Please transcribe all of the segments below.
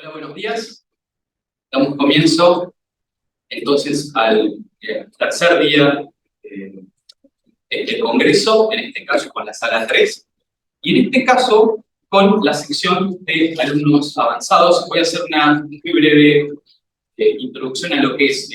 Hola, buenos días. Damos comienzo entonces al tercer día del Congreso, en este caso con la sala 3, y en este caso con la sección de alumnos avanzados. Voy a hacer una muy breve introducción a lo que es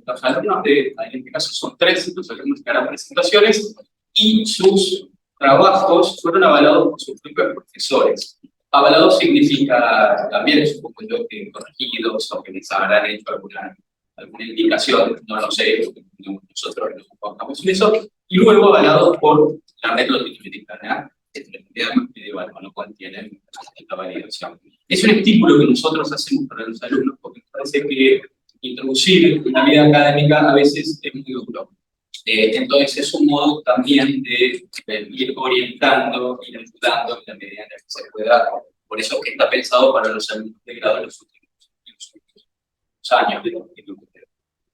los alumnos, en este caso son 3, los alumnos que harán presentaciones, y sus trabajos fueron avalados por sus propios profesores. Avalado significa también, supongo yo, que corregidos o que les habrán hecho alguna indicación, no lo sé, nosotros nos enfocamos en eso, y luego avalado por la red latinoamericana medieval, con lo cual tienen esta validación. Es un estímulo que nosotros hacemos para los alumnos, porque nos parece que introducir una vida académica a veces es muy duro. Entonces es un modo también de ir orientando, ir ayudando en la medida en la que se pueda. Por eso es que está pensado para los alumnos de grado en los últimos años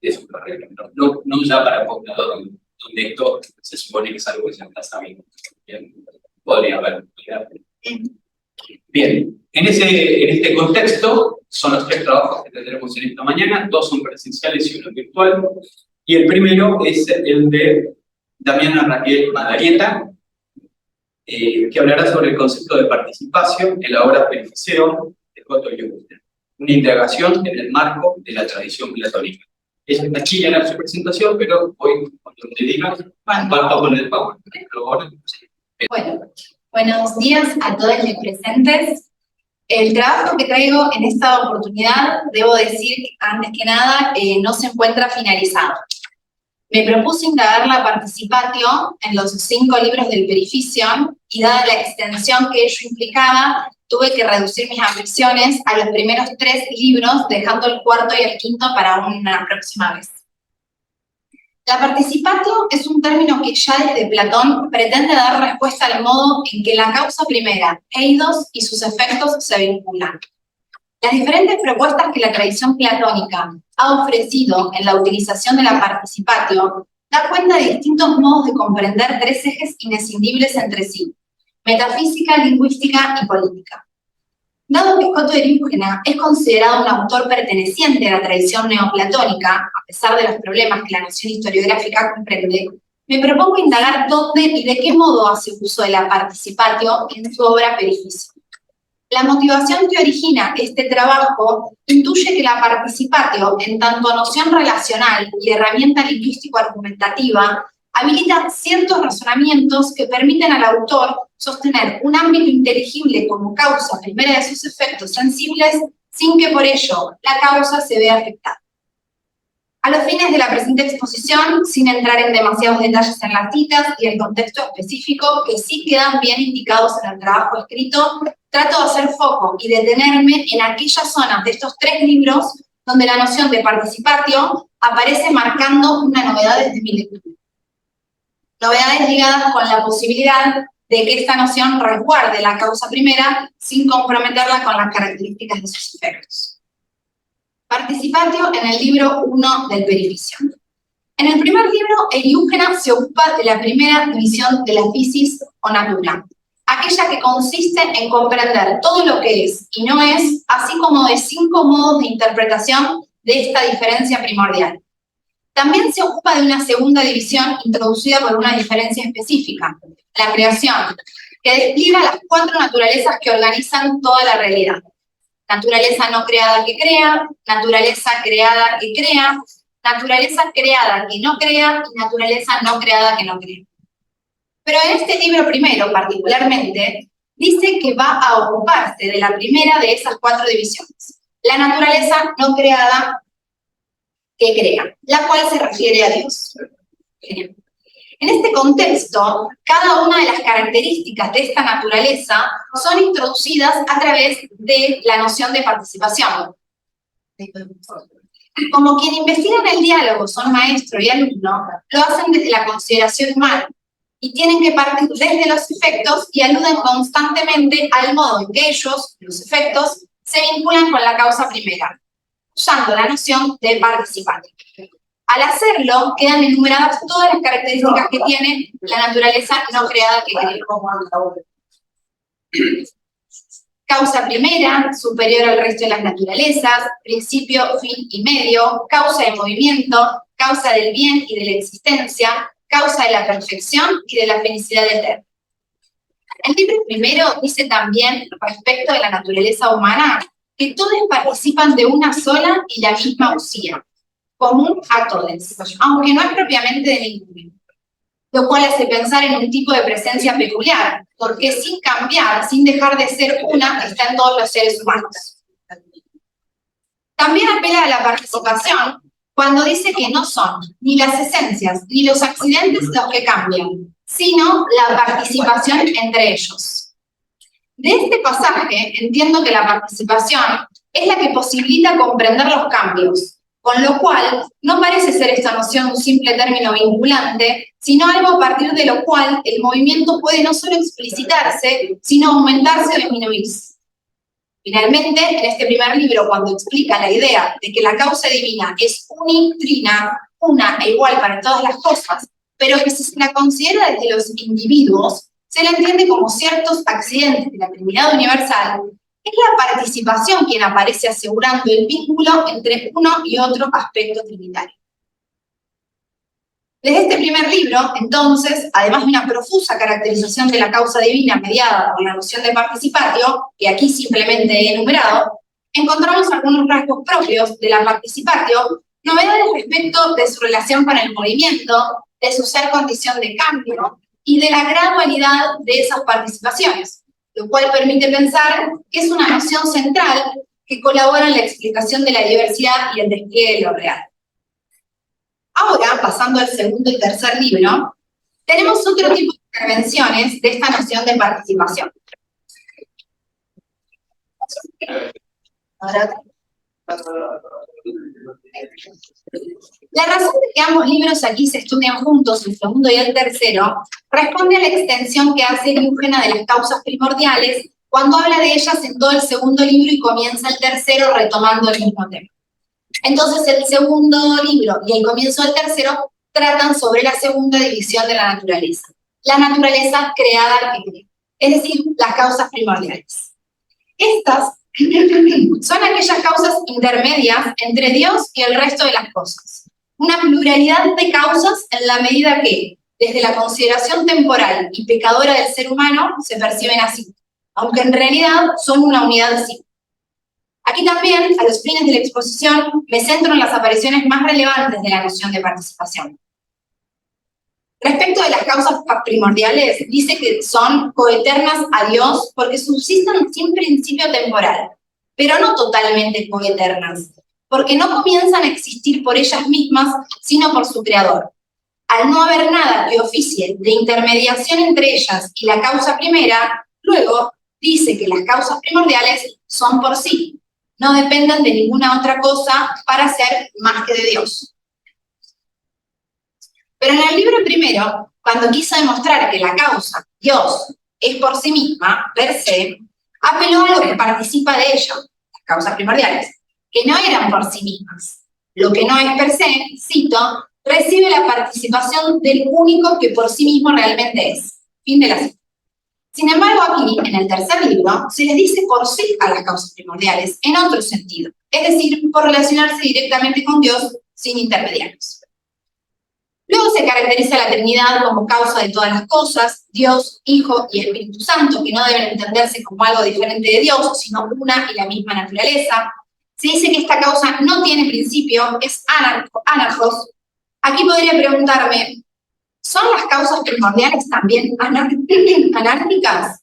de su carrera. No ya para posgrado, donde esto se supone que es algo que ya está sabiendo. Podría haber. Bien, en este contexto son los 3 trabajos que tendremos en esta mañana. 2 son presenciales y 1 virtual. Y el primero es el de Damiana Raquel Madarieta, que hablará sobre el concepto de participación en la obra Perifaseo de Otto Jürgen, una indagación en el marco de la tradición platónica. Es una chilla en su presentación, pero hoy, cuando te diga, comparto con el PowerPoint. Bueno, buenos días a todos los presentes. El trabajo que traigo en esta oportunidad, debo decir, antes que nada, no se encuentra finalizado. Me propuse indagar la participatio en los 5 libros del Perificio, y dada la extensión que ello implicaba, tuve que reducir mis ambiciones a los primeros 3 libros, dejando el 4º y el 5º para una próxima vez. La participatio es un término que ya desde Platón pretende dar respuesta al modo en que la causa primera, eidos, y sus efectos se vinculan. Las diferentes propuestas que la tradición platónica ha ofrecido en la utilización de la participatio da cuenta de distintos modos de comprender 3 ejes inescindibles entre sí: metafísica, lingüística y política. Dado que Otto Jürgen es considerado un autor perteneciente a la tradición neoplatónica, a pesar de los problemas que la noción historiográfica comprende, me propongo indagar dónde y de qué modo hace uso de la participatio en su obra Perificio. La motivación que origina este trabajo intuye que la participatio, en tanto noción relacional y herramienta lingüístico-argumentativa, habilita ciertos razonamientos que permiten al autor sostener un ámbito inteligible como causa primera de sus efectos sensibles, sin que por ello la causa se vea afectada. A los fines de la presente exposición, sin entrar en demasiados detalles en las citas y el contexto específico que sí quedan bien indicados en el trabajo escrito, trato de hacer foco y detenerme en aquellas zonas de estos 3 libros donde la noción de participatio aparece marcando una novedad desde mi lectura. Novedades ligadas con la posibilidad de que esta noción resguarde la causa primera sin comprometerla con las características de sus efectos. Participatio en el libro 1 del Perificio. En el primer libro, Jürgen se ocupa de la primera división de la physis o natura, aquella que consiste en comprender todo lo que es y no es, así como de 5 modos de interpretación de esta diferencia primordial. También se ocupa de una segunda división introducida por una diferencia específica, la creación, que despliega las 4 naturalezas que organizan toda la realidad. Naturaleza no creada que crea, naturaleza creada que crea, naturaleza creada que no crea y naturaleza no creada que no crea. Pero en este libro primero, particularmente, dice que va a ocuparse de la primera de esas 4 divisiones, la naturaleza no creada que crea, la cual se refiere a Dios. Genial. En este contexto, cada una de las características de esta naturaleza son introducidas a través de la noción de participación. Como quien investiga en el diálogo son maestro y alumno, lo hacen desde la consideración humana y tienen que partir desde los efectos y aluden constantemente al modo en que ellos, los efectos, se vinculan con la causa primera, usando la noción de participante. Al hacerlo, quedan enumeradas todas las características que tiene la naturaleza no creada que crea. Causa primera, superior al resto de las naturalezas, principio, fin y medio, causa de movimiento, causa del bien y de la existencia, causa de la perfección y de la felicidad eterna. El libro primero dice también, respecto de la naturaleza humana, que todos participan de una sola y la misma usía, común a todos, aunque no es propiamente de ninguno. Lo cual hace pensar en un tipo de presencia peculiar, porque sin cambiar, sin dejar de ser una, está en todos los seres humanos. También apela a la participación cuando dice que no son ni las esencias ni los accidentes los que cambian, sino la participación entre ellos. De este pasaje entiendo que la participación es la que posibilita comprender los cambios, con lo cual no parece ser esta noción un simple término vinculante, sino algo a partir de lo cual el movimiento puede no solo explicitarse, sino aumentarse o disminuirse. Finalmente, en este primer libro, cuando explica la idea de que la causa divina es unitrina, una e igual para todas las cosas, pero que si se la considera desde los individuos, se la entiende como ciertos accidentes de la Trinidad universal, es la participación quien aparece asegurando el vínculo entre uno y otro aspecto trinitario. Desde este primer libro, entonces, además de una profusa caracterización de la causa divina mediada por la noción de participatio, que aquí simplemente he enumerado, encontramos algunos rasgos propios de la participatio, novedades respecto de su relación con el movimiento, de su ser condición de cambio y de la gradualidad de esas participaciones, lo cual permite pensar que es una noción central que colabora en la explicación de la diversidad y el despliegue de lo real. Ahora, pasando al segundo y tercer libro, tenemos otro tipo de intervenciones de esta noción de participación. La razón de que ambos libros aquí se estudian juntos, el segundo y el tercero, responde a la extensión que hace Diógenes de las causas primordiales cuando habla de ellas en todo el segundo libro y comienza el tercero retomando el mismo tema. Entonces el segundo libro y el comienzo del tercero tratan sobre la segunda división de la naturaleza creada arquetípica, es decir, las causas primordiales. Estas son aquellas causas intermedias entre Dios y el resto de las cosas. Una pluralidad de causas en la medida que, desde la consideración temporal y pecadora del ser humano, se perciben así, aunque en realidad son una unidad sí. Aquí también, a los fines de la exposición, me centro en las apariciones más relevantes de la noción de participación. Respecto de las causas primordiales, dice que son coeternas a Dios porque subsisten sin principio temporal, pero no totalmente coeternas, porque no comienzan a existir por ellas mismas, sino por su creador. Al no haber nada que oficie de intermediación entre ellas y la causa primera, luego dice que las causas primordiales son por sí, no dependen de ninguna otra cosa para ser más que de Dios. Pero en el libro primero, cuando quiso demostrar que la causa, Dios, es por sí misma, per se, apeló a lo que participa de ello, las causas primordiales, que no eran por sí mismas. Lo que no es per se, cito, recibe la participación del único que por sí mismo realmente es. Fin de la cita. Sin embargo, aquí, en el tercer libro, se les dice por sí a las causas primordiales, en otro sentido, es decir, por relacionarse directamente con Dios sin intermediarios. Luego se caracteriza la Trinidad como causa de todas las cosas, Dios, Hijo y Espíritu Santo, que no deben entenderse como algo diferente de Dios, sino una y la misma naturaleza. Se dice que esta causa no tiene principio, es anarcos. Aquí podría preguntarme, ¿son las causas primordiales también anárquicas?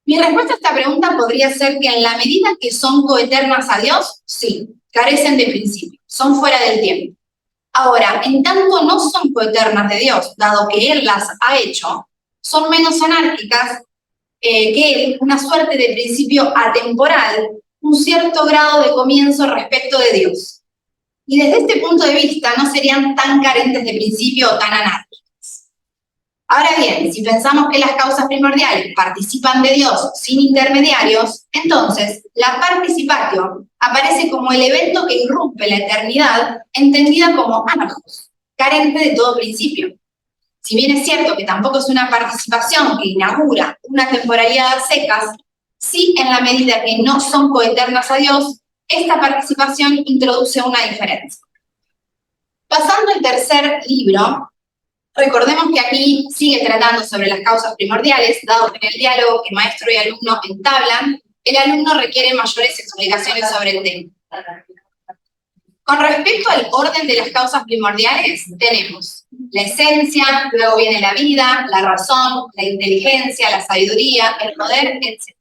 Mi respuesta a esta pregunta podría ser que en la medida que son coeternas a Dios, sí, carecen de principio, son fuera del tiempo. Ahora, en tanto no son coeternas de Dios, dado que Él las ha hecho, son menos anárquicas que Él, una suerte de principio atemporal, un cierto grado de comienzo respecto de Dios. Y desde este punto de vista no serían tan carentes de principio o tan anárquicas. Ahora bien, si pensamos que las causas primordiales participan de Dios sin intermediarios, entonces la participatio aparece como el evento que irrumpe la eternidad, entendida como anarcos, carente de todo principio. Si bien es cierto que tampoco es una participación que inaugura una temporalidad a secas, Sí, en la medida que no son coeternas a Dios, esta participación introduce una diferencia. Pasando al tercer libro, recordemos que aquí sigue tratando sobre las causas primordiales, dado que en el diálogo que maestro y alumno entablan, el alumno requiere mayores explicaciones sobre el tema. Con respecto al orden de las causas primordiales, tenemos la esencia, luego viene la vida, la razón, la inteligencia, la sabiduría, el poder, etc.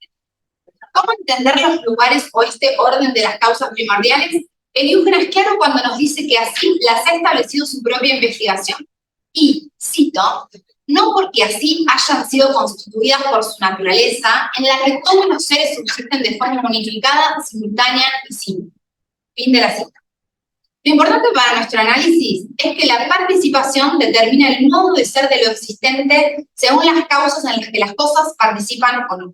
¿Cómo entender los lugares o este orden de las causas primordiales? Eliúgeno es claro cuando nos dice que así las ha establecido su propia investigación. Y, cito, no porque así hayan sido constituidas por su naturaleza, en la que todos los seres subsisten de forma unificada, simultánea y simple. Fin de la cita. Lo importante para nuestro análisis es que la participación determina el modo de ser de lo existente según las causas en las que las cosas participan o no.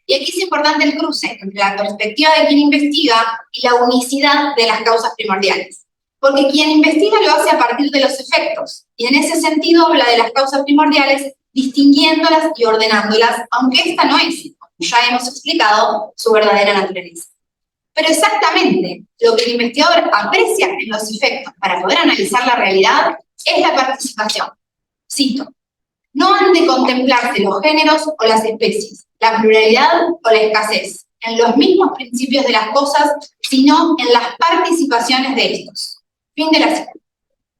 Y aquí es importante el cruce entre la perspectiva de quien investiga y la unicidad de las causas primordiales. Porque quien investiga lo hace a partir de los efectos, y en ese sentido habla de las causas primordiales distinguiéndolas y ordenándolas, aunque esta no es, como ya hemos explicado, su verdadera naturaleza. Pero exactamente lo que el investigador aprecia en los efectos para poder analizar la realidad es la participación. Cito, no han de contemplarse los géneros o las especies, la pluralidad o la escasez, en los mismos principios de las cosas, sino en las participaciones de estos. Fin de la cita.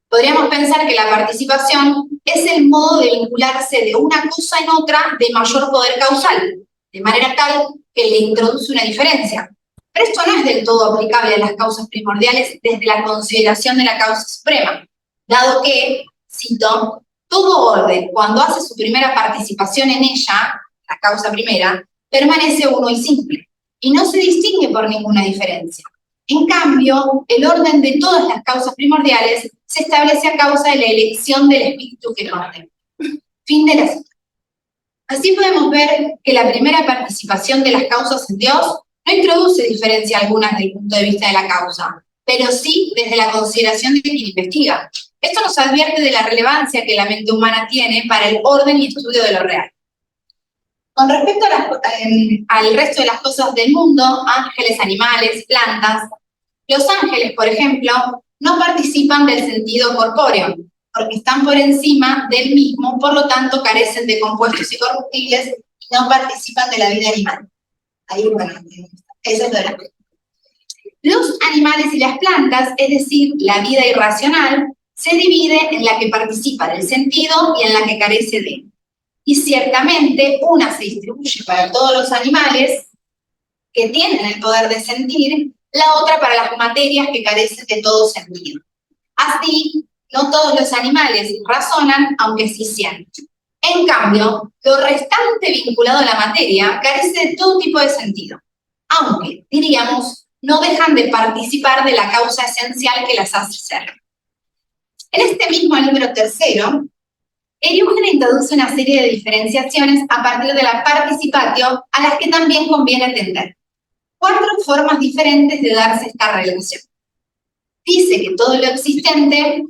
Podríamos pensar que la participación es el modo de vincularse de una cosa en otra de mayor poder causal, de manera tal que le introduce una diferencia. Pero esto no es del todo aplicable a las causas primordiales desde la consideración de la causa suprema, dado que, cito, todo orden, cuando hace su primera participación en ella, la causa primera, permanece uno y simple, y no se distingue por ninguna diferencia. En cambio, el orden de todas las causas primordiales se establece a causa de la elección del espíritu que contempla. Fin de la cita. Así podemos ver que la primera participación de las causas en Dios no introduce diferencia alguna desde el punto de vista de la causa, pero sí desde la consideración de quien investiga. Esto nos advierte de la relevancia que la mente humana tiene para el orden y estudio de lo real. Con respecto al resto de las cosas del mundo, ángeles, animales, plantas, los ángeles, por ejemplo, no participan del sentido corpóreo, porque están por encima del mismo, por lo tanto carecen de compuestos incorruptibles y no participan de la vida animal. Ahí, bueno, eso es lo de la vida. Los animales y las plantas, es decir, la vida irracional, se divide en la que participa del sentido y en la que carece de él. Y ciertamente una se distribuye para todos los animales que tienen el poder de sentir, la otra para las materias que carecen de todo sentido. Así, no todos los animales razonan, aunque sí sienten. En cambio, lo restante vinculado a la materia carece de todo tipo de sentido, aunque, diríamos, no dejan de participar de la causa esencial que las hace ser. En este mismo libro tercero, Eliúgeno introduce una serie de diferenciaciones a partir de la participatio a las que también conviene atender. 4 formas diferentes de darse esta relación. Dice que todo lo existente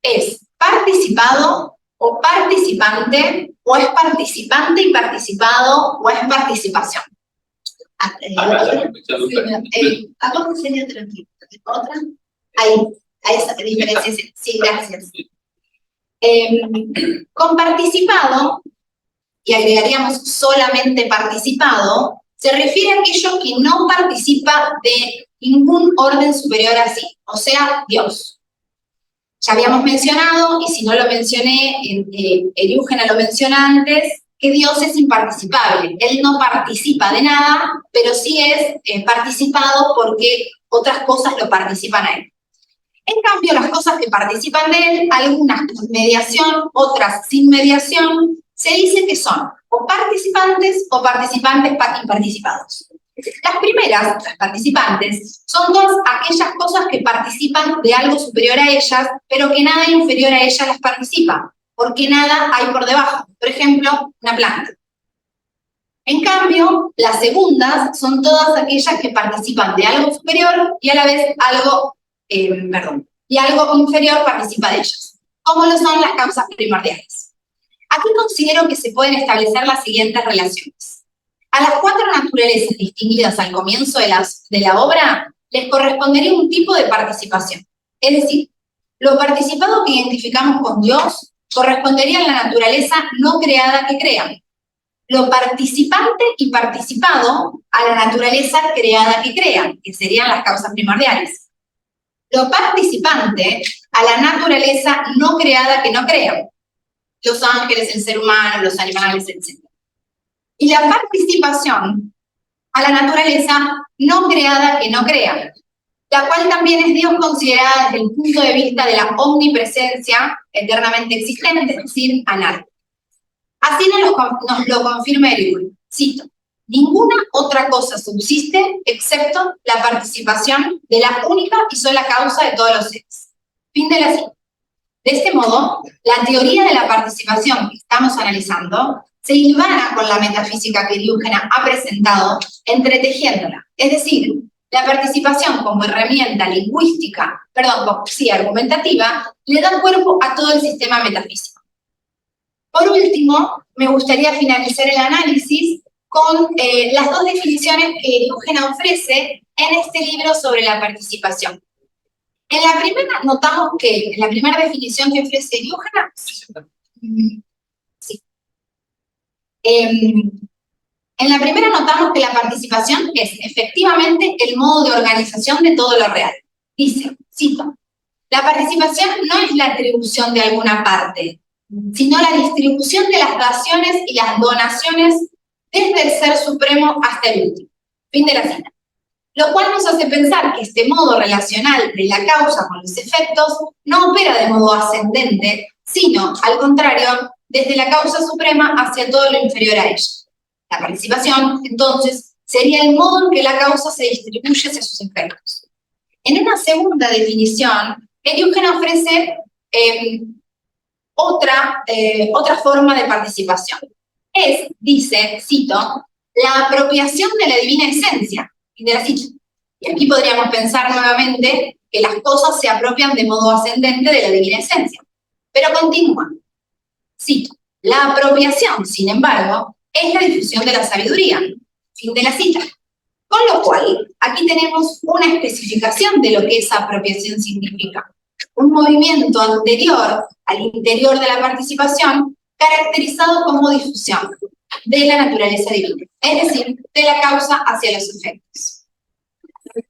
es participado o participante, o es participante y participado, o es participación. ¿Cómo sería otra? Ahí esa diferencia. Sí, gracias. Con participado, y agregaríamos solamente participado, se refiere a aquello que no participa de ningún orden superior a sí, o sea, Dios. Ya habíamos mencionado, y si no lo mencioné, Eliúgeno lo menciona antes, que Dios es imparticipable. Él no participa de nada, pero sí es participado porque otras cosas lo participan a él. En cambio, las cosas que participan de él, algunas con mediación, otras sin mediación, se dice que son o participantes imparticipados. Las primeras, las participantes, son todas aquellas cosas que participan de algo superior a ellas, pero que nada inferior a ellas las participa, porque nada hay por debajo. Por ejemplo, una planta. En cambio, las segundas son todas aquellas que participan de algo superior y a la vez algo inferior participa de ellas, como lo son las causas primordiales. Aquí considero que se pueden establecer las siguientes relaciones. A las 4 naturalezas distinguidas al comienzo de la obra les correspondería un tipo de participación. Es decir, lo participado que identificamos con Dios correspondería a la naturaleza no creada que crea. Lo participante y participado a la naturaleza creada que crea, que serían las causas primordiales. Lo participante a la naturaleza no creada que no crea. Los ángeles, el ser humano, los animales, etc. Y la participación a la naturaleza no creada que no crea, la cual también es Dios considerada desde el punto de vista de la omnipresencia eternamente existente, es decir, anal. Así nos lo confirma Eric. Cito: ninguna otra cosa subsiste excepto la participación de la única y sola causa de todos los seres. Fin de la cita. De este modo, la teoría de la participación que estamos analizando se hilvana con la metafísica que Diógenes ha presentado, entretejiéndola. Es decir, la participación como herramienta lingüística, argumentativa, le da cuerpo a todo el sistema metafísico. Por último, me gustaría finalizar el análisis con las 2 definiciones que Diógenes ofrece en este libro sobre la participación. En la primera notamos que, en la primera definición que ofrece Diógenes, en la primera notamos que la participación es efectivamente el modo de organización de todo lo real. Dice, cito: la participación no es la atribución de alguna parte, sino la distribución de las daciones y las donaciones desde el Ser Supremo hasta el último. Fin de la cita. Lo cual nos hace pensar que este modo relacional de la causa con los efectos no opera de modo ascendente, sino, al contrario, desde la causa suprema hacia todo lo inferior a ella. La participación, entonces, sería el modo en que la causa se distribuye hacia sus efectos. En una segunda definición, Diógenes ofrece otra forma de participación. Dice, cito, la apropiación de la divina esencia. Y aquí podríamos pensar nuevamente que las cosas se apropian de modo ascendente de la divina esencia. Pero continúa. Cito: la apropiación, sin embargo, es la difusión de la sabiduría. Fin de la cita. Con lo cual, aquí tenemos una especificación de lo que esa apropiación significa. Un movimiento anterior al interior de la participación, caracterizado como difusión de la naturaleza divina, es decir, de la causa hacia los efectos.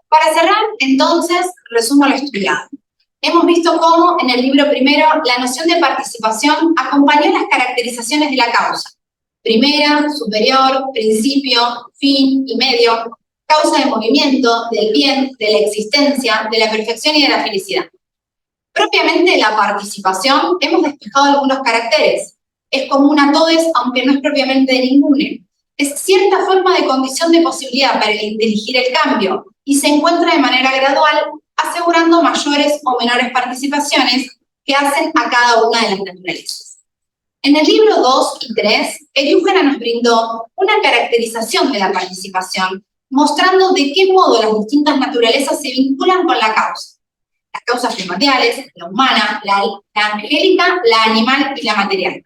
Para cerrar, entonces, resumo lo estudiado. Hemos visto cómo, en el libro primero, la noción de participación acompañó las caracterizaciones de la causa. Primera, superior, principio, fin y medio, causa de movimiento, del bien, de la existencia, de la perfección y de la felicidad. Propiamente la participación, hemos despejado algunos caracteres. Es común a todos, aunque no es propiamente de ninguno. Es cierta forma de condición de posibilidad para dirigir el cambio y se encuentra de manera gradual, asegurando mayores o menores participaciones que hacen a cada una de las naturalezas. En el libro 2 y 3, Diógenes nos brindó una caracterización de la participación, mostrando de qué modo las distintas naturalezas se vinculan con la causa. Las causas primordiales, la humana, la angélica, la animal y la material.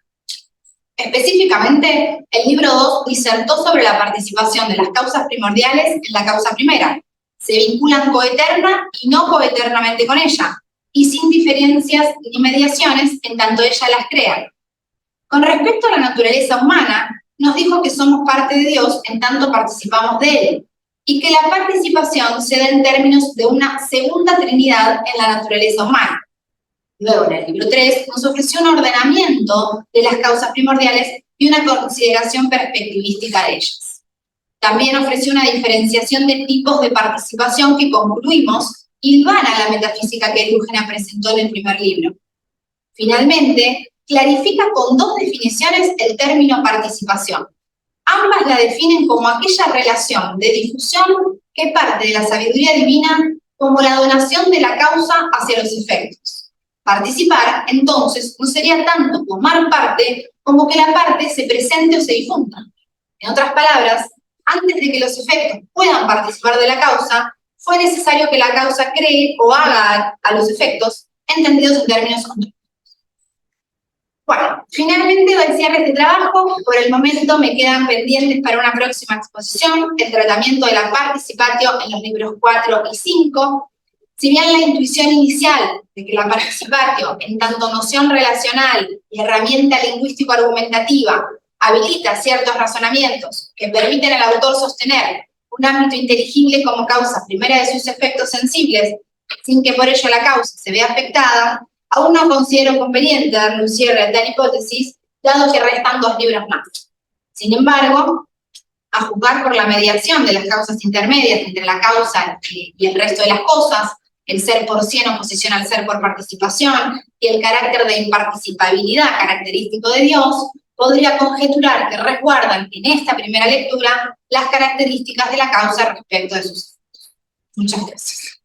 Específicamente, el libro 2 disertó sobre la participación de las causas primordiales en la causa primera. Se vinculan coeterna y no coeternamente con ella, y sin diferencias ni mediaciones en tanto ella las crea. Con respecto a la naturaleza humana, nos dijo que somos parte de Dios en tanto participamos de Él, y que la participación se da en términos de una segunda trinidad en la naturaleza humana. Luego, en el libro 3, nos ofreció un ordenamiento de las causas primordiales y una consideración perspectivística de ellas. También ofreció una diferenciación de tipos de participación que concluimos hilvana la metafísica que Diógenes presentó en el primer libro. Finalmente, clarifica con 2 definiciones el término participación. Ambas la definen como aquella relación de difusión que parte de la sabiduría divina como la donación de la causa hacia los efectos. Participar, entonces, no sería tanto tomar parte como que la parte se presente o se difunda. En otras palabras, antes de que los efectos puedan participar de la causa, fue necesario que la causa cree o haga a los efectos, entendidos en términos ontológicos. Bueno, finalmente doy cierre a este trabajo. Por el momento me quedan pendientes para una próxima exposición el tratamiento de la participatio en los libros 4 y 5. Si bien la intuición inicial de que la participatio, en tanto noción relacional y herramienta lingüístico-argumentativa, habilita ciertos razonamientos que permiten al autor sostener un ámbito inteligible como causa primera de sus efectos sensibles, sin que por ello la causa se vea afectada, aún no considero conveniente darle un cierre a tal hipótesis, dado que restan 2 libros más. Sin embargo, a juzgar por la mediación de las causas intermedias entre la causa y el resto de las cosas, el ser por sí en oposición al ser por participación, y el carácter de imparticipabilidad característico de Dios, podría conjeturar que resguardan en esta primera lectura las características de la causa respecto de sus efectos. Muchas gracias.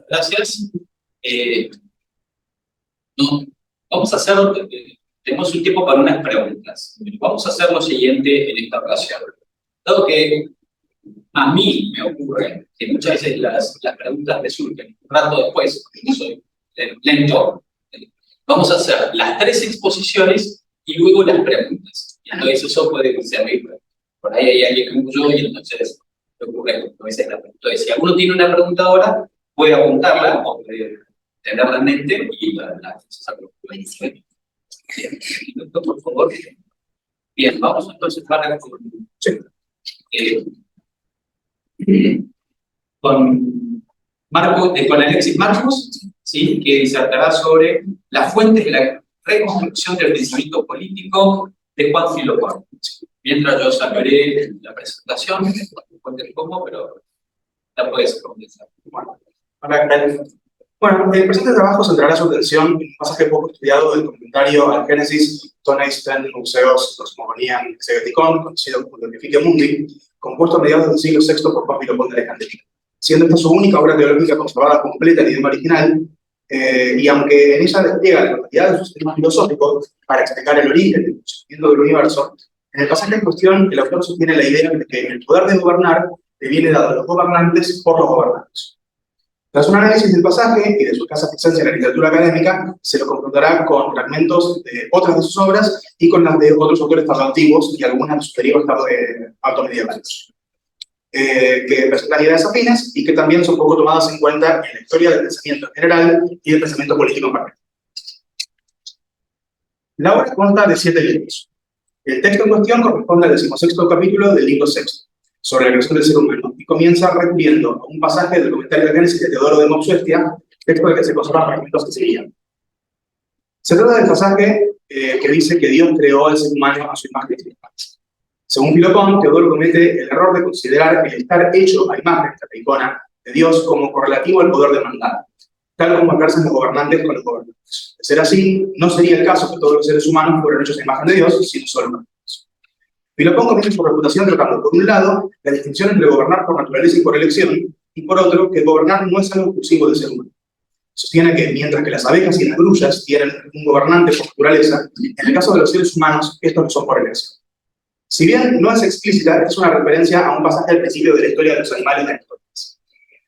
Gracias. Vamos a hacer, tenemos un tiempo para unas preguntas. Vamos a hacer lo siguiente en esta ocasión. Dado que a mí me ocurre que muchas veces las preguntas me surgen un rato después, porque yo soy lento, vamos a hacer las 3 exposiciones y luego las preguntas. Y entonces eso puede servir. Por ahí hay alguien como yo y entonces me ocurre a veces la pregunta. Entonces, si alguno tiene una pregunta ahora, puede apuntarla o puede tenerla en mente y la buenísimo. Bien, por favor. Bien, vamos entonces para con Alexis Marcos, ¿sí? Que disertará sobre las fuentes de la reconstrucción del pensamiento político de Juan Filopón. Mientras yo sacaré la presentación, después cómo, pero la puedes comenzar. Bueno, el presente trabajo centrará su atención en un pasaje poco estudiado del comentario al Génesis Toneis ten Museos Cosmogonian Exegeticon, conocido como el Pontificio Mundi, compuesto a mediados del siglo VI por Juan Filopón de Alejandría, siendo esta su única obra teológica conservada completa en idioma original, y aunque en ella despliega la totalidad de sus sistemas filosóficos para explicar el origen y el funcionamiento del universo, en el pasaje en cuestión el autor sostiene la idea de que el poder de gobernar le viene dado a los gobernantes por los gobernados. Tras un análisis del pasaje y de su escasa presencia en la literatura académica, se lo confrontará con fragmentos de otras de sus obras y con las de otros autores tardoantiguos y algunas de sus periodos automedievales, que presentan ideas afines y que también son poco tomadas en cuenta en la historia del pensamiento en general y del pensamiento político en particular. La obra consta de 7 libros. El texto en cuestión corresponde al 16º capítulo del libro sexto, sobre la creación del ser humano, y comienza refiriendo a un pasaje del comentario de Génesis de Teodoro de Mopsuestia, texto del que se conservan fragmentos que seguían. Se trata del pasaje que dice que Dios creó al ser humano a su imagen y semejanza. Según Filopón, Teodoro comete el error de considerar el estar hecho a imagen icona de Dios como correlativo al poder de mandar, tal como hablarse los gobernantes con los gobernantes. De ser así, no sería el caso que todos los seres humanos fueran hechos a imagen de Dios, sino solo humanos. Filopón comienza su reputación tratando, por un lado, la distinción entre gobernar por naturaleza y por elección, y por otro, que gobernar no es algo exclusivo del ser humano. Sostiene que, mientras que las abejas y las grullas tienen un gobernante por naturaleza, en el caso de los seres humanos, estos no son por elección. Si bien no es explícita, es una referencia a un pasaje al principio de la historia de los animales de Aristóteles.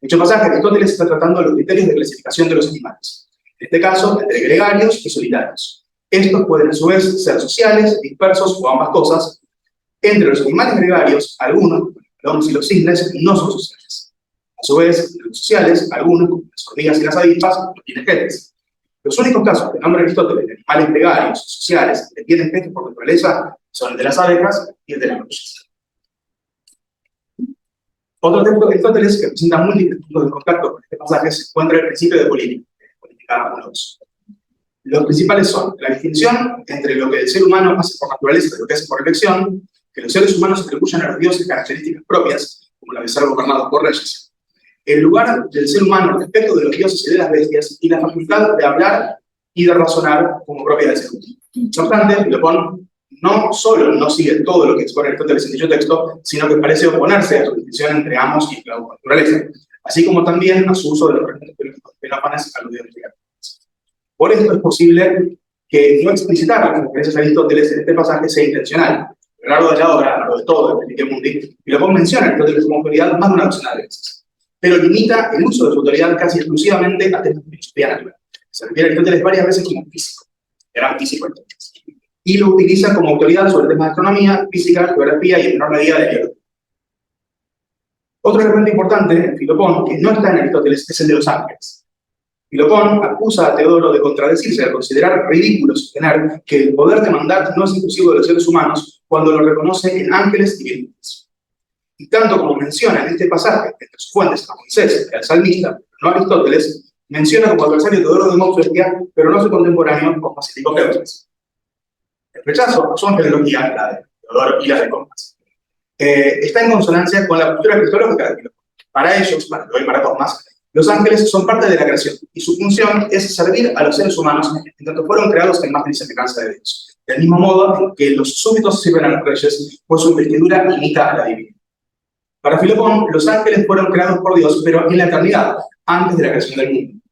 En dicho pasaje, Aristóteles está tratando los criterios de clasificación de los animales, en este caso, entre gregarios y solitarios. Estos pueden, a su vez, ser sociales, dispersos o ambas cosas. Entre los animales gregarios, algunos, como los palomas y los cisnes, no son sociales. A su vez, entre los sociales, algunos, como las hormigas y las avispas, no tienen genes. Los únicos casos que nombra Aristóteles de animales gregarios, sociales, que tienen genes por naturaleza, son el de las abejas y el de las grullas. Otro texto de Aristóteles que presenta múltiples puntos de contacto con este pasaje se encuentra en el principio de Política 1.2. Los principales son la distinción entre lo que el ser humano hace por naturaleza y lo que hace por elección, que los seres humanos atribuyen a los dioses características propias, como la de ser gobernados por reyes, el lugar del ser humano respecto de los dioses y de las bestias, y la facultad de hablar y de razonar como propia del ser humano. No obstante, Filopón no solo no sigue todo lo que expone Aristóteles en dicho texto, sino que parece oponerse a su distinción entre amos y la naturaleza, así como también a su uso de los fragmentos teológicos de Penófanes aludidos anteriormente. Por esto es posible que no explicitar las referencias a Aristóteles en este pasaje sea intencional. A lo largo de la obra, a lo largo de todo el Principio Mundi, Filopón menciona a Aristóteles como autoridad más de una docena de veces. pero limita el uso de su autoridad casi exclusivamente a temas de filosofía natural. Se refiere a Aristóteles varias veces como físico, gran físico entonces, y lo utiliza como autoridad sobre temas de astronomía, física, geografía y en menor medida de biología. Otro elemento importante en Filopón, que no está en Aristóteles, es el de los ángeles. Filopón acusa a Teodoro de contradecirse, de considerar ridículo sostener que el poder de mandar no es exclusivo de los seres humanos cuando lo reconoce en ángeles y virtudes. Y tanto como menciona en este pasaje, entre sus fuentes a Moisés y al salmista, no a Aristóteles, menciona como adversario Teodoro de Mopsuestia, pero no su contemporáneo como Pacífico Cleómenes. El rechazo a su angelología, la de Teodoro y la de Comas, está en consonancia con la postura cristológica de Filopón. Para ellos, para Teodoro y para Comas, los ángeles son parte de la creación y su función es servir a los seres humanos en tanto fueron creados en imagen y semejanza de Dios. Del mismo modo en que los súbditos sirven a los reyes, pues su investidura imita a la divina. Para Filopón, los ángeles fueron creados por Dios, pero en la eternidad, antes de la creación del mundo,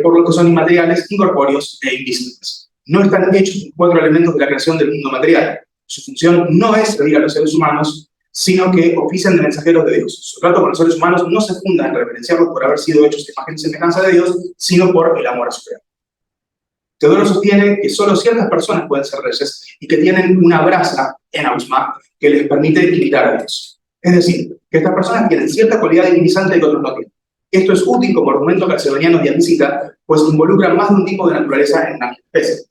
por lo que son inmateriales, incorpóreos e invisibles. No están hechos los 4 elementos de la creación del mundo material. Su función no es servir a los seres humanos, sino que ofician de mensajeros de Dios. Su trato con los seres humanos no se funda en reverenciarlos por haber sido hechos de imagen y semejanza de Dios, sino por el amor a su creador. Teodoro sostiene que solo ciertas personas pueden ser reyes y que tienen una brasa en Ausma que les permite imitar a Dios. Es decir, que estas personas tienen cierta cualidad divinizante que otros no tienen. Esto es útil como argumento calcedoniano dianicita, pues involucra más de un tipo de naturaleza en una especie.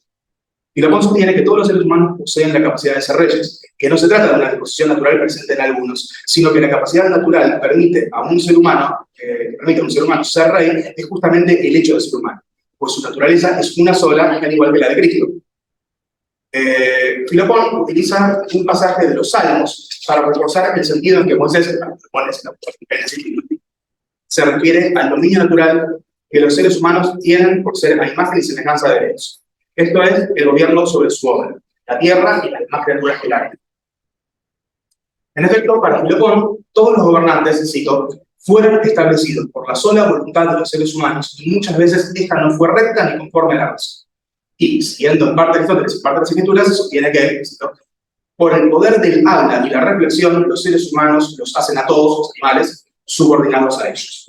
Filopón sostiene que todos los seres humanos poseen la capacidad de ser reyes, que no se trata de una disposición natural presente en algunos, sino que la capacidad natural permite a un ser humano ser rey, es justamente el hecho de ser humano, pues su naturaleza es una sola, al igual que la de Cristo. Filopón utiliza un pasaje de los Salmos para reforzar el sentido en que Moisés se refiere al dominio natural que los seres humanos tienen por ser a imagen y semejanza de Dios. Esto es el gobierno sobre su obra, la tierra y las demás criaturas que la habitan. En efecto, para Filopón, todos los gobernantes, cito, fueron establecidos por la sola voluntad de los seres humanos y muchas veces esta no fue recta ni conforme a la razón. Y, siguiendo en parte de Aristóteles y parte de las Escrituras, se sostiene que, cito, por el poder del habla y la reflexión, los seres humanos los hacen a todos los animales subordinados a ellos.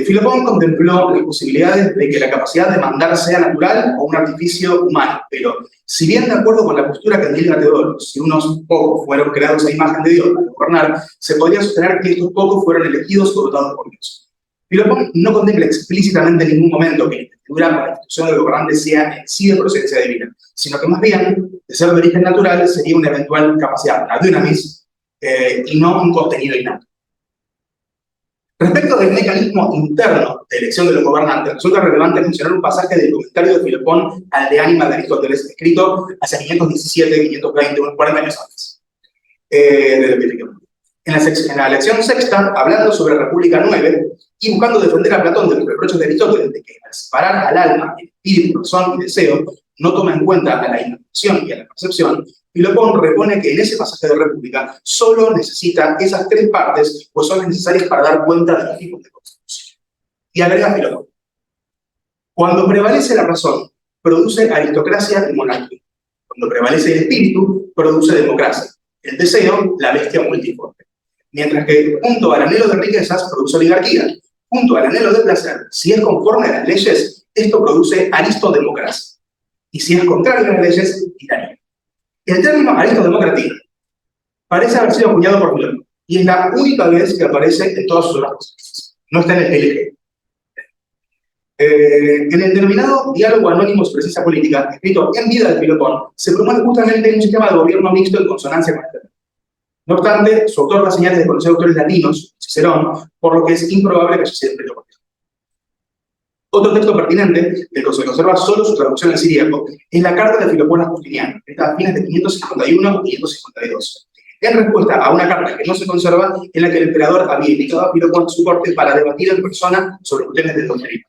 Filopón contempló las posibilidades de que la capacidad de mandar sea natural o un artificio humano, pero si bien de acuerdo con la postura que endilga Teodoro, si unos pocos fueron creados a imagen de Dios para gobernar, se podría sostener que estos pocos fueron elegidos o dotados por Dios. Filopón no contempla explícitamente en ningún momento que la investidura para la institución del gobernante sea en sí de procedencia divina, sino que más bien, de ser de origen natural, sería una eventual capacidad, la dunamis, y no un contenido innato. Respecto del mecanismo interno de elección de los gobernantes, resulta relevante mencionar un pasaje del comentario de Filopón al de Ánima de Aristóteles, escrito hacia 517, 520, unos 40 años antes de lo que Filopón. En la lección sexta, hablando sobre República 9, y buscando defender a Platón de los reproches de Aristóteles de que al separar al alma, el espíritu, razón y deseo, no toma en cuenta a la imaginación y a la percepción, Filopón repone que en ese pasaje de República solo necesita esas 3 partes, pues son necesarias para dar cuenta de los tipos de constitución. Y agrega Filopón: cuando prevalece la razón, produce aristocracia y monarquía. Cuando prevalece el espíritu, produce democracia. El deseo, la bestia multiforme. Mientras que, junto al anhelo de riquezas, produce oligarquía. Junto al anhelo de placer, si es conforme a las leyes, esto produce aristodemocracia. Y si es contrario a las leyes, tiranía. El término aristodemocracia parece haber sido acuñado por Filopón, y es la única vez que aparece en todas sus obras. No está en el LG. En el denominado Diálogo Anónimo sobre Ciencia Política, escrito en vida de Filopón, se promueve justamente un sistema de gobierno mixto en consonancia con este. No obstante, su autor da señales de conocer autores latinos, Cicerón, por lo que es improbable que haya sido escrito por él. Otro texto pertinente, del que se conserva solo su traducción en siríaco, es la Carta de Filopón a Justiniano, escrita a fines de 551 y 552, en respuesta a una carta que no se conserva, en la que el emperador había invitado a Filopón a su corte para debatir en persona sobre cuestiones del doctrina.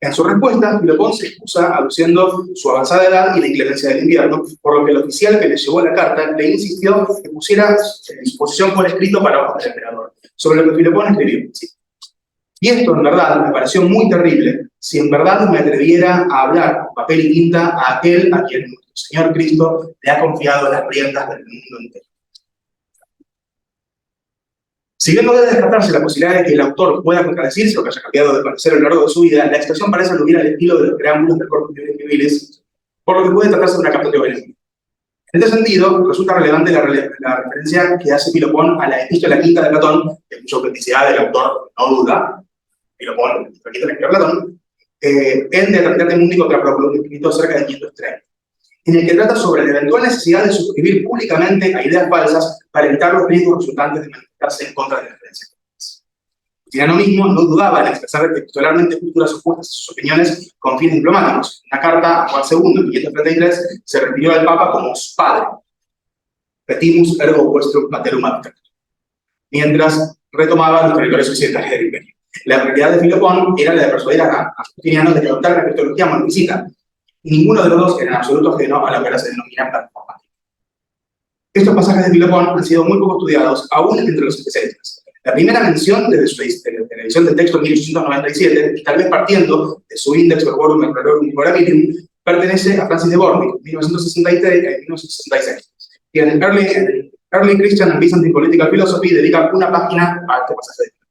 En su respuesta, Filopón se excusa aduciendo su avanzada edad y la inclemencia del invierno, por lo que el oficial que le llevó la carta le insistió que pusiera en su posición por escrito para ojos del emperador, sobre lo que Filopón escribió. Sí. Y esto, en verdad, me pareció muy terrible, si en verdad me atreviera a hablar con papel y tinta a aquel a quien nuestro Señor Cristo le ha confiado las riendas del mundo entero. Si bien no debe descartarse la posibilidad de que el autor pueda contradecirse o que haya cambiado de parecer a lo largo de su vida, la expresión parece aludir al estilo de los preámbulos del Corpus Juris Civilis, por lo que puede tratarse de una captación benéfica. En este sentido, resulta relevante la referencia que hace Filopón a la Epístola Quinta de Platón, de cuya autenticidad del autor no duda, Filopón, la Quinta de Platón, en De Tractate Mundi contra Proculum, escrito cerca de 530, en el que trata sobre la eventual necesidad de suscribir públicamente a ideas falsas para evitar los riesgos resultantes de manifestarse en contra de las creencias. Justiniano mismo no dudaba en expresar textualmente posturas opuestas a sus opiniones con fines diplomáticos. En una carta a Juan II, en 533, se refirió al Papa como su padre, petimus ergo vuestro paterum abtectum, mientras retomaba los territorios occidentales del imperio. La prioridad de Filopón era la de persuadir a Justiniano de que adoptara la cristología monoficita, y ninguno de los dos era en absoluto ajeno a lo que ahora se denomina plataforma. Estos pasajes de Filopón han sido muy poco estudiados, aún entre los especialistas. La primera mención desde la edición del texto en 1897, y tal vez partiendo de su Index Verborum Memorabilium, pertenece a Francis de Bornick, 1963 y 1966. Y en el Early Christian and Byzantine Political Philosophy dedica una página a este pasaje de Filopón.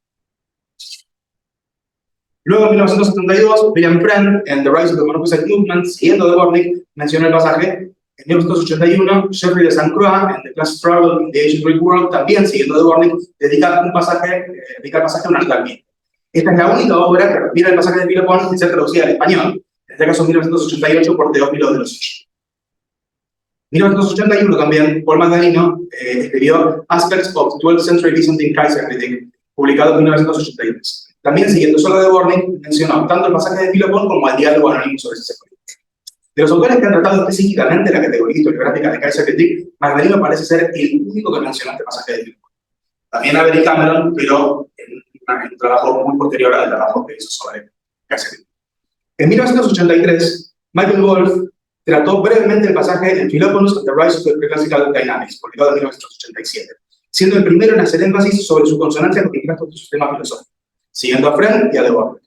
Luego, en 1972, William Friend, en The Rise of the Monophysite Movement, siguiendo de Bornick, menciona el pasaje. En 1981, Geoffrey de St. Croix, en The Class Struggle in the Ancient Greek World, también siguiendo de Bornick, dedica el pasaje a una nota al viento. Esta es la única obra que refiere al pasaje de Filopón sin ser traducida al español, en este caso en 1988 por Teófilo de los Suyos. En 1981 también, Paul Magdaleno escribió Aspects of 12th Century Byzantine Kaiserkritik, publicado en 1983. También, siguiendo solo de Bornick, mencionó tanto el pasaje de Filopón como el diálogo anónimo sobre ese político. De los autores que han tratado específicamente la categoría historiográfica de Kaiserkritik, Magdaleno parece ser el único que menciona este pasaje de Filopón. También Avery Cameron, pero en un trabajo muy posterior al trabajo que hizo sobre Kaiserkritik. En 1983, Michael Wolff trató brevemente el pasaje en Philoponus and the Rise of the Preclassical Dynamics, publicado en 1987, siendo el primero en hacer énfasis sobre su consonancia con el resto de su sistema filosófico, siguiendo a Friend y a De Bornick.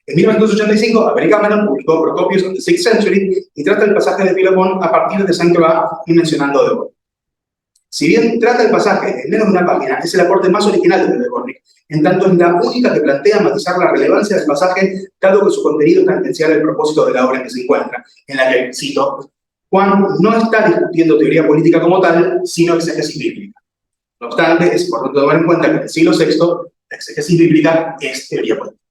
En 1985, Avery Cameron publicó Procopius of the 6th Century y trata el pasaje de Filopón a partir de St. Croix y mencionando a De Bornick. Si bien trata el pasaje en menos de una página, es el aporte más original de De Bornick, en tanto es la única que plantea matizar la relevancia del pasaje, dado que su contenido es tangencial al propósito de la obra en que se encuentra, en la que, cito, Juan no está discutiendo teoría política como tal, sino exégesis bíblica. No obstante, es importante tomar en cuenta que en el siglo VI, la exégesis bíblica es teoría política.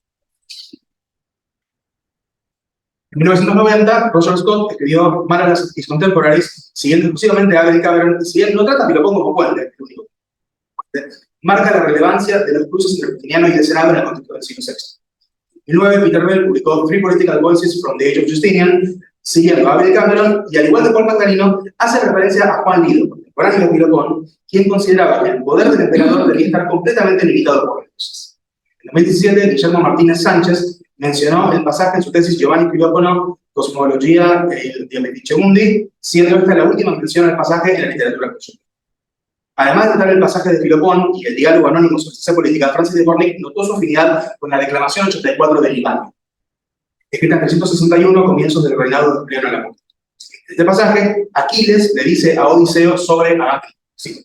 En 1990, Roger Scott escribió Manalas His Contemporaries, siguiendo exclusivamente a Avery Cameron, y si bien no trata Filopón como fuente, marca la relevancia de los cruces entre Justiniano y de Senado en el contexto del siglo VI. En 2009, Peter Bell publicó Three Political Voices from the Age of Justinian, siguiendo a Avery Cameron, y al igual que Paul Magdaleno, hace referencia a Juan Lido, contemporáneo de Filopón, quien consideraba que el poder del emperador debía estar completamente limitado por los dioses. En 2017, Guillermo Martínez Sánchez mencionó el pasaje en su tesis Giovanni Filópono, Cosmología e Dialectice Mundi, siendo esta la última mención al pasaje en la literatura consulta. Además de tratar el pasaje de Filopón y el diálogo anónimo sobre ciencia política, Francis de Bornick notó su afinidad con la declamación 84 de Libanio, escrita en 361, comienzos del reinado de Juliano el Apóstol. En este pasaje, Aquiles le dice a Odiseo sobre Agamemnón, sí,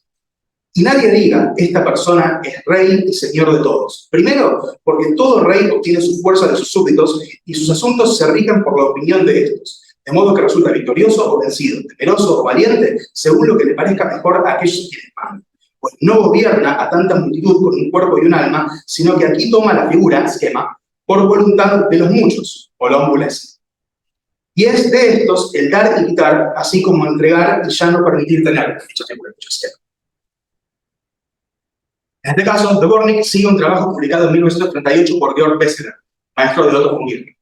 y nadie diga, esta persona es rey y señor de todos. Primero, porque todo rey obtiene su fuerza de sus súbditos y sus asuntos se rigen por la opinión de estos, de modo que resulta victorioso o vencido, temeroso o valiente, según lo que le parezca mejor a aquellos quienes mandan. Pues no gobierna a tanta multitud con un cuerpo y un alma, sino que aquí toma la figura, esquema, por voluntad de los muchos, o la ambulesa. Y es de estos el dar y quitar, así como entregar y ya no permitir tener. En este caso, De Bornick sigue un trabajo publicado en 1938 por Georg Besserer, maestro de Otto von Guericke,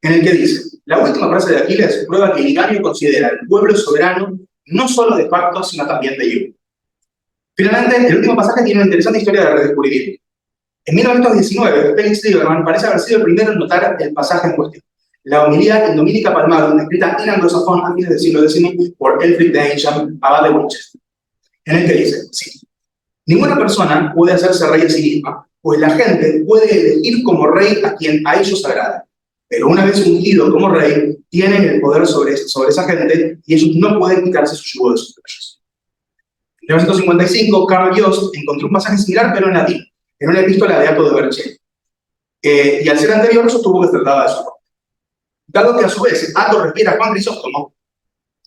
en el que dice, la última frase de Aquiles prueba que Liganio considera al pueblo soberano no solo de facto, sino también de jure. Finalmente, el último pasaje tiene una interesante historia de redescubrimiento. En 1919, Felix Lieberman parece haber sido el primero en notar el pasaje en cuestión, la homilía en Dominica Palmarum, escrita en anglosajón a fines del siglo X por Elfric de Eynsham, abad de Winchester, en el que dice, sí, ninguna persona puede hacerse rey a sí misma, pues la gente puede elegir como rey a quien a ellos agrada. Pero una vez ungido como rey, tienen el poder sobre esa gente y ellos no pueden quitarse su yugo de sus brazos. En 1955, Karl Jost encontró un pasaje similar, pero en latín, en una epístola de Ato de Berche. Y al ser anterior sostuvo que se trataba de su aporte. Dado que a su vez Ato refiere a Juan Crisóstomo,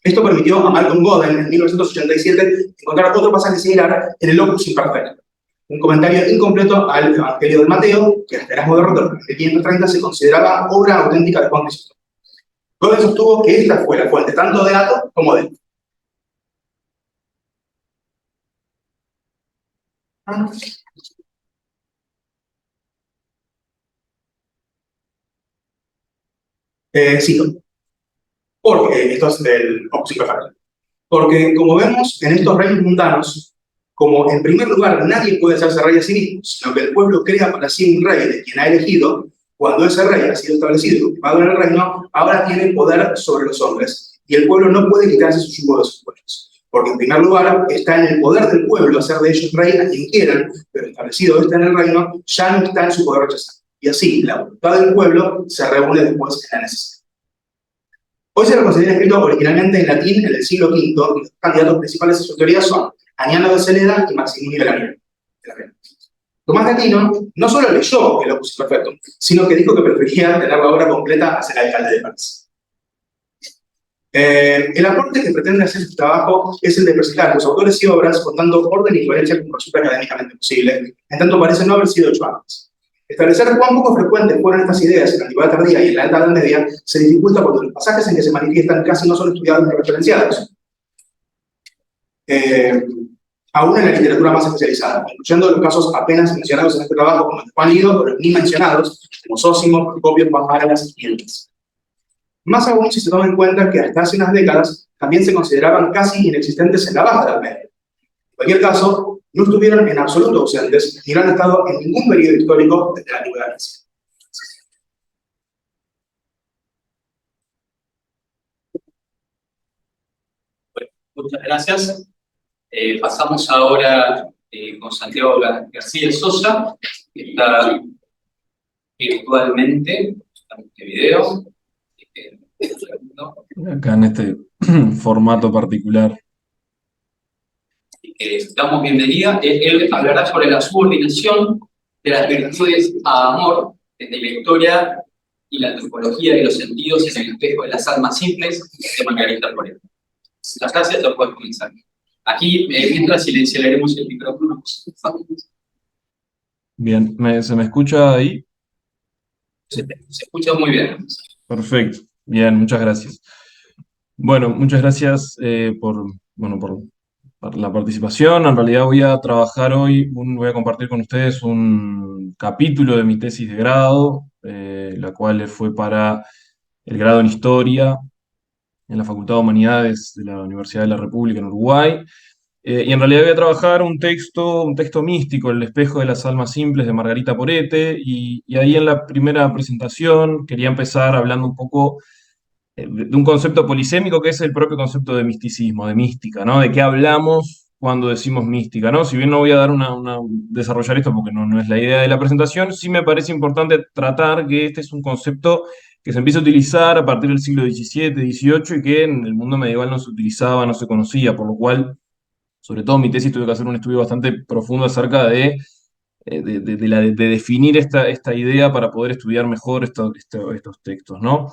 esto permitió a Malcolm Godden en 1987 encontrar otro pasaje similar en el Opus Imperfectum, un comentario incompleto al Evangelio de Mateo, que hasta Erasmo de Rotterdam en 1530 se consideraba obra auténtica de Juan Crisóstomo. Godden sostuvo que esta fue la fuente tanto de Ato como de él. Cito, porque esto es del Opus Imperfectum. Porque, como vemos en estos reinos mundanos, como en primer lugar nadie puede hacerse rey a sí mismo, sino que el pueblo crea para sí un rey de quien ha elegido, cuando ese rey ha sido establecido y ocupado en el reino, ahora tiene poder sobre los hombres, y el pueblo no puede quitarse su yugo de sus pueblos. Porque en primer lugar está en el poder del pueblo hacer de ellos rey a quien quieran, pero establecido está en el reino, ya no está en su poder rechazar. Y así, la voluntad del pueblo se reúne después en la necesidad. Hoy se lo considera escrito originalmente en latín en el siglo V, y los candidatos principales a su teoría son Aniano de Celeda y Maximino de la Nieve. Tomás de Aquino no solo leyó el Opus Imperfectum, sino que dijo que prefería tener la obra completa a ser alcalde de París. El aporte que pretende hacer su trabajo es el de presentar los autores y obras con tanto orden y coherencia como resulta académicamente posible, en tanto parece no haber sido hecho antes. Establecer cuán poco frecuentes fueron estas ideas en la Antigüedad Tardía y en la Alta Edad Media se dificulta porque los pasajes en que se manifiestan casi no son estudiados ni referenciados. Aún en la literatura más especializada, incluyendo los casos apenas mencionados en este trabajo como el de Juan Lido, pero ni mencionados, como Sósimo, Procopio, Juan Maralas y otros. Más aún si se toma en cuenta que hasta hace unas décadas también se consideraban casi inexistentes en la Baja Edad Media. En cualquier caso, no estuvieron en absoluto ausentes ni no han estado en ningún periodo histórico desde la Antigüedad Grecia. Bueno, muchas gracias. Pasamos ahora con Santiago García Sosa, que está virtualmente en este video. Acá en este formato particular. Damos bienvenida. Él hablará sobre la subordinación de las virtudes a amor desde la historia y la antropología de los sentidos en el espejo de las almas simples de Margarita Loreto. Muchas gracias, ya puedes comenzar. Aquí, mientras silenciaremos el micrófono. Bien, ¿se me escucha ahí? Se escucha muy bien. Perfecto, bien, muchas gracias. Bueno, muchas gracias por la participación. En realidad voy a trabajar hoy, voy a compartir con ustedes un capítulo de mi tesis de grado, la cual fue para el grado en Historia en la Facultad de Humanidades de la Universidad de la República en Uruguay. Y en realidad voy a trabajar un texto místico, El espejo de las almas simples de Margarita Porete, y ahí en la primera presentación quería empezar hablando un poco de un concepto polisémico que es el propio concepto de misticismo, de mística, ¿no? De qué hablamos cuando decimos mística, ¿no? Si bien no voy a dar desarrollar esto porque no es la idea de la presentación, sí me parece importante tratar que este es un concepto que se empieza a utilizar a partir del siglo XVII, XVIII y que en el mundo medieval no se utilizaba, no se conocía, por lo cual, sobre todo en mi tesis tuve que hacer un estudio bastante profundo acerca de definir esta idea para poder estudiar mejor estos textos, ¿no?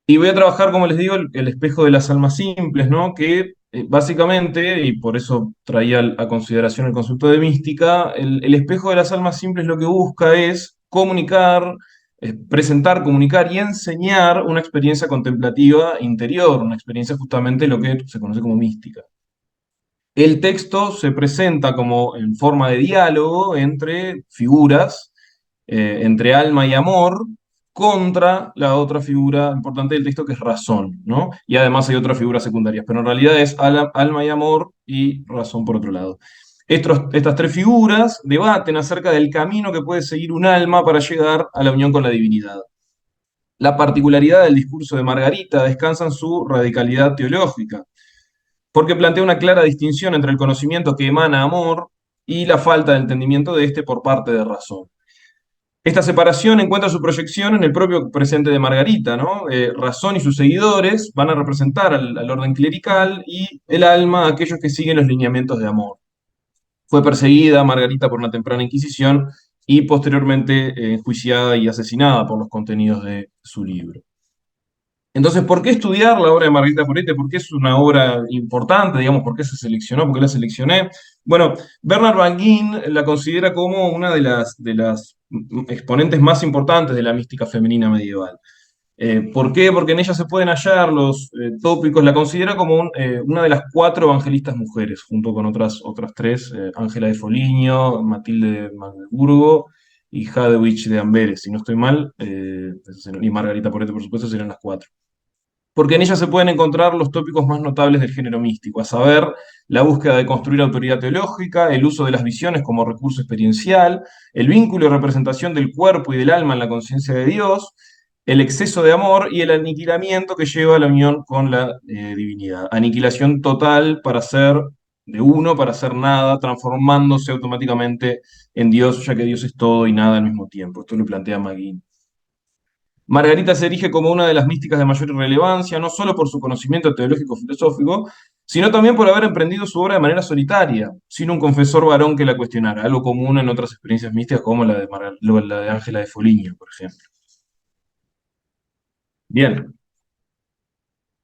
Y voy a trabajar, como les digo, el espejo de las almas simples, ¿no? Que básicamente, y por eso traía a consideración el concepto de mística, el espejo de las almas simples lo que busca es comunicar, presentar, comunicar y enseñar una experiencia contemplativa interior, una experiencia justamente lo que se conoce como mística. El texto se presenta como en forma de diálogo entre figuras, entre alma y amor, contra la otra figura importante del texto que es razón, ¿no? Y además hay otras figuras secundarias, pero en realidad es alma y amor y razón por otro lado. Estas tres figuras debaten acerca del camino que puede seguir un alma para llegar a la unión con la divinidad. La particularidad del discurso de Margarita descansa en su radicalidad teológica, porque plantea una clara distinción entre el conocimiento que emana amor y la falta de entendimiento de este por parte de razón. Esta separación encuentra su proyección en el propio presente de Margarita, ¿no? Razón y sus seguidores van a representar al orden clerical y el alma a aquellos que siguen los lineamientos de amor. Fue perseguida Margarita por una temprana Inquisición y posteriormente enjuiciada y asesinada por los contenidos de su libro. Entonces, ¿por qué estudiar la obra de Margarita Porete? ¿Por qué es una obra importante? Digamos, ¿por qué se seleccionó? ¿Por qué la seleccioné? Bueno, Bernard Van Gien la considera como una de las exponentes más importantes de la mística femenina medieval. ¿Por qué? Porque en ella se pueden hallar los tópicos, la considera como una de las 4 evangelistas mujeres, junto con otras 3, Ángela de Foligno, Matilde de Magdeburgo y Hadewich de Amberes, si no estoy mal, y Margarita Porete, por supuesto, serían las 4. Porque en ella se pueden encontrar los tópicos más notables del género místico, a saber, la búsqueda de construir autoridad teológica, el uso de las visiones como recurso experiencial, el vínculo y representación del cuerpo y del alma en la conciencia de Dios, el exceso de amor y el aniquilamiento que lleva a la unión con la divinidad. Aniquilación total para ser de uno, para ser nada, transformándose automáticamente en Dios, ya que Dios es todo y nada al mismo tiempo. Esto lo plantea Magui. Margarita se erige como una de las místicas de mayor relevancia, no solo por su conocimiento teológico-filosófico, sino también por haber emprendido su obra de manera solitaria, sin un confesor varón que la cuestionara, algo común en otras experiencias místicas como la de Ángela de Foligno, por ejemplo. Bien.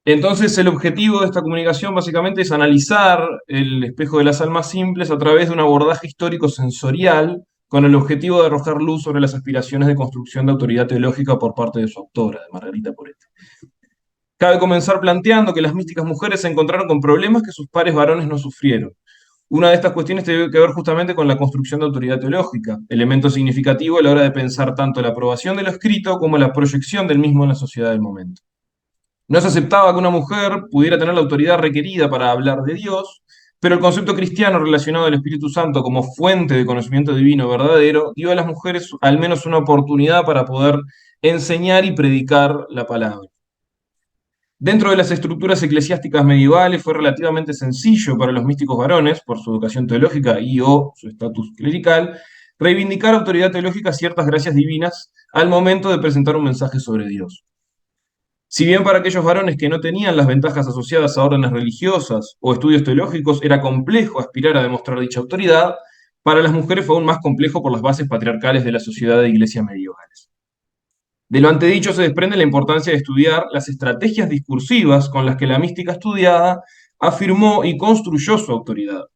Entonces, el objetivo de esta comunicación básicamente es analizar el espejo de las almas simples a través de un abordaje histórico-sensorial con el objetivo de arrojar luz sobre las aspiraciones de construcción de autoridad teológica por parte de su autora, de Margarita Porete. Cabe comenzar planteando que las místicas mujeres se encontraron con problemas que sus pares varones no sufrieron. Una de estas cuestiones tiene que ver justamente con la construcción de autoridad teológica, elemento significativo a la hora de pensar tanto la aprobación de lo escrito como la proyección del mismo en la sociedad del momento. No se aceptaba que una mujer pudiera tener la autoridad requerida para hablar de Dios, pero el concepto cristiano relacionado al Espíritu Santo como fuente de conocimiento divino verdadero dio a las mujeres al menos una oportunidad para poder enseñar y predicar la palabra. Dentro de las estructuras eclesiásticas medievales fue relativamente sencillo para los místicos varones, por su educación teológica y o su estatus clerical, reivindicar autoridad teológica ciertas gracias divinas al momento de presentar un mensaje sobre Dios. Si bien para aquellos varones que no tenían las ventajas asociadas a órdenes religiosas o estudios teológicos era complejo aspirar a demostrar dicha autoridad, para las mujeres fue aún más complejo por las bases patriarcales de la sociedad de iglesia medievales. De lo antedicho se desprende la importancia de estudiar las estrategias discursivas con las que la mística estudiada afirmó y construyó su autoridad.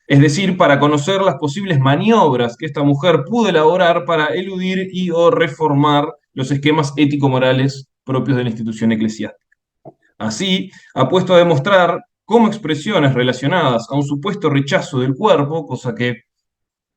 Es decir, para conocer las posibles maniobras que esta mujer pudo elaborar para eludir y o reformar los esquemas ético-morales propios de la institución eclesiástica. Así, ha puesto a demostrar cómo expresiones relacionadas a un supuesto rechazo del cuerpo, cosa que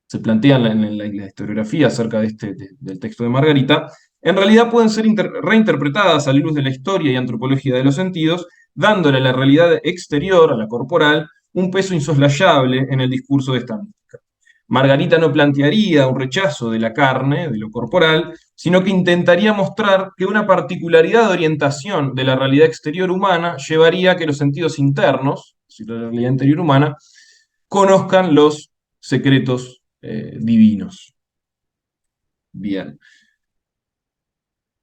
se plantea en la historiografía acerca del texto de Margarita, en realidad pueden ser reinterpretadas a la luz de la historia y antropología de los sentidos, dándole a la realidad exterior, a la corporal, un peso insoslayable en el discurso de esta mística. Margarita no plantearía un rechazo de la carne, de lo corporal, sino que intentaría mostrar que una particularidad de orientación de la realidad exterior humana llevaría a que los sentidos internos, es decir, la realidad interior humana, conozcan los secretos divinos. Bien.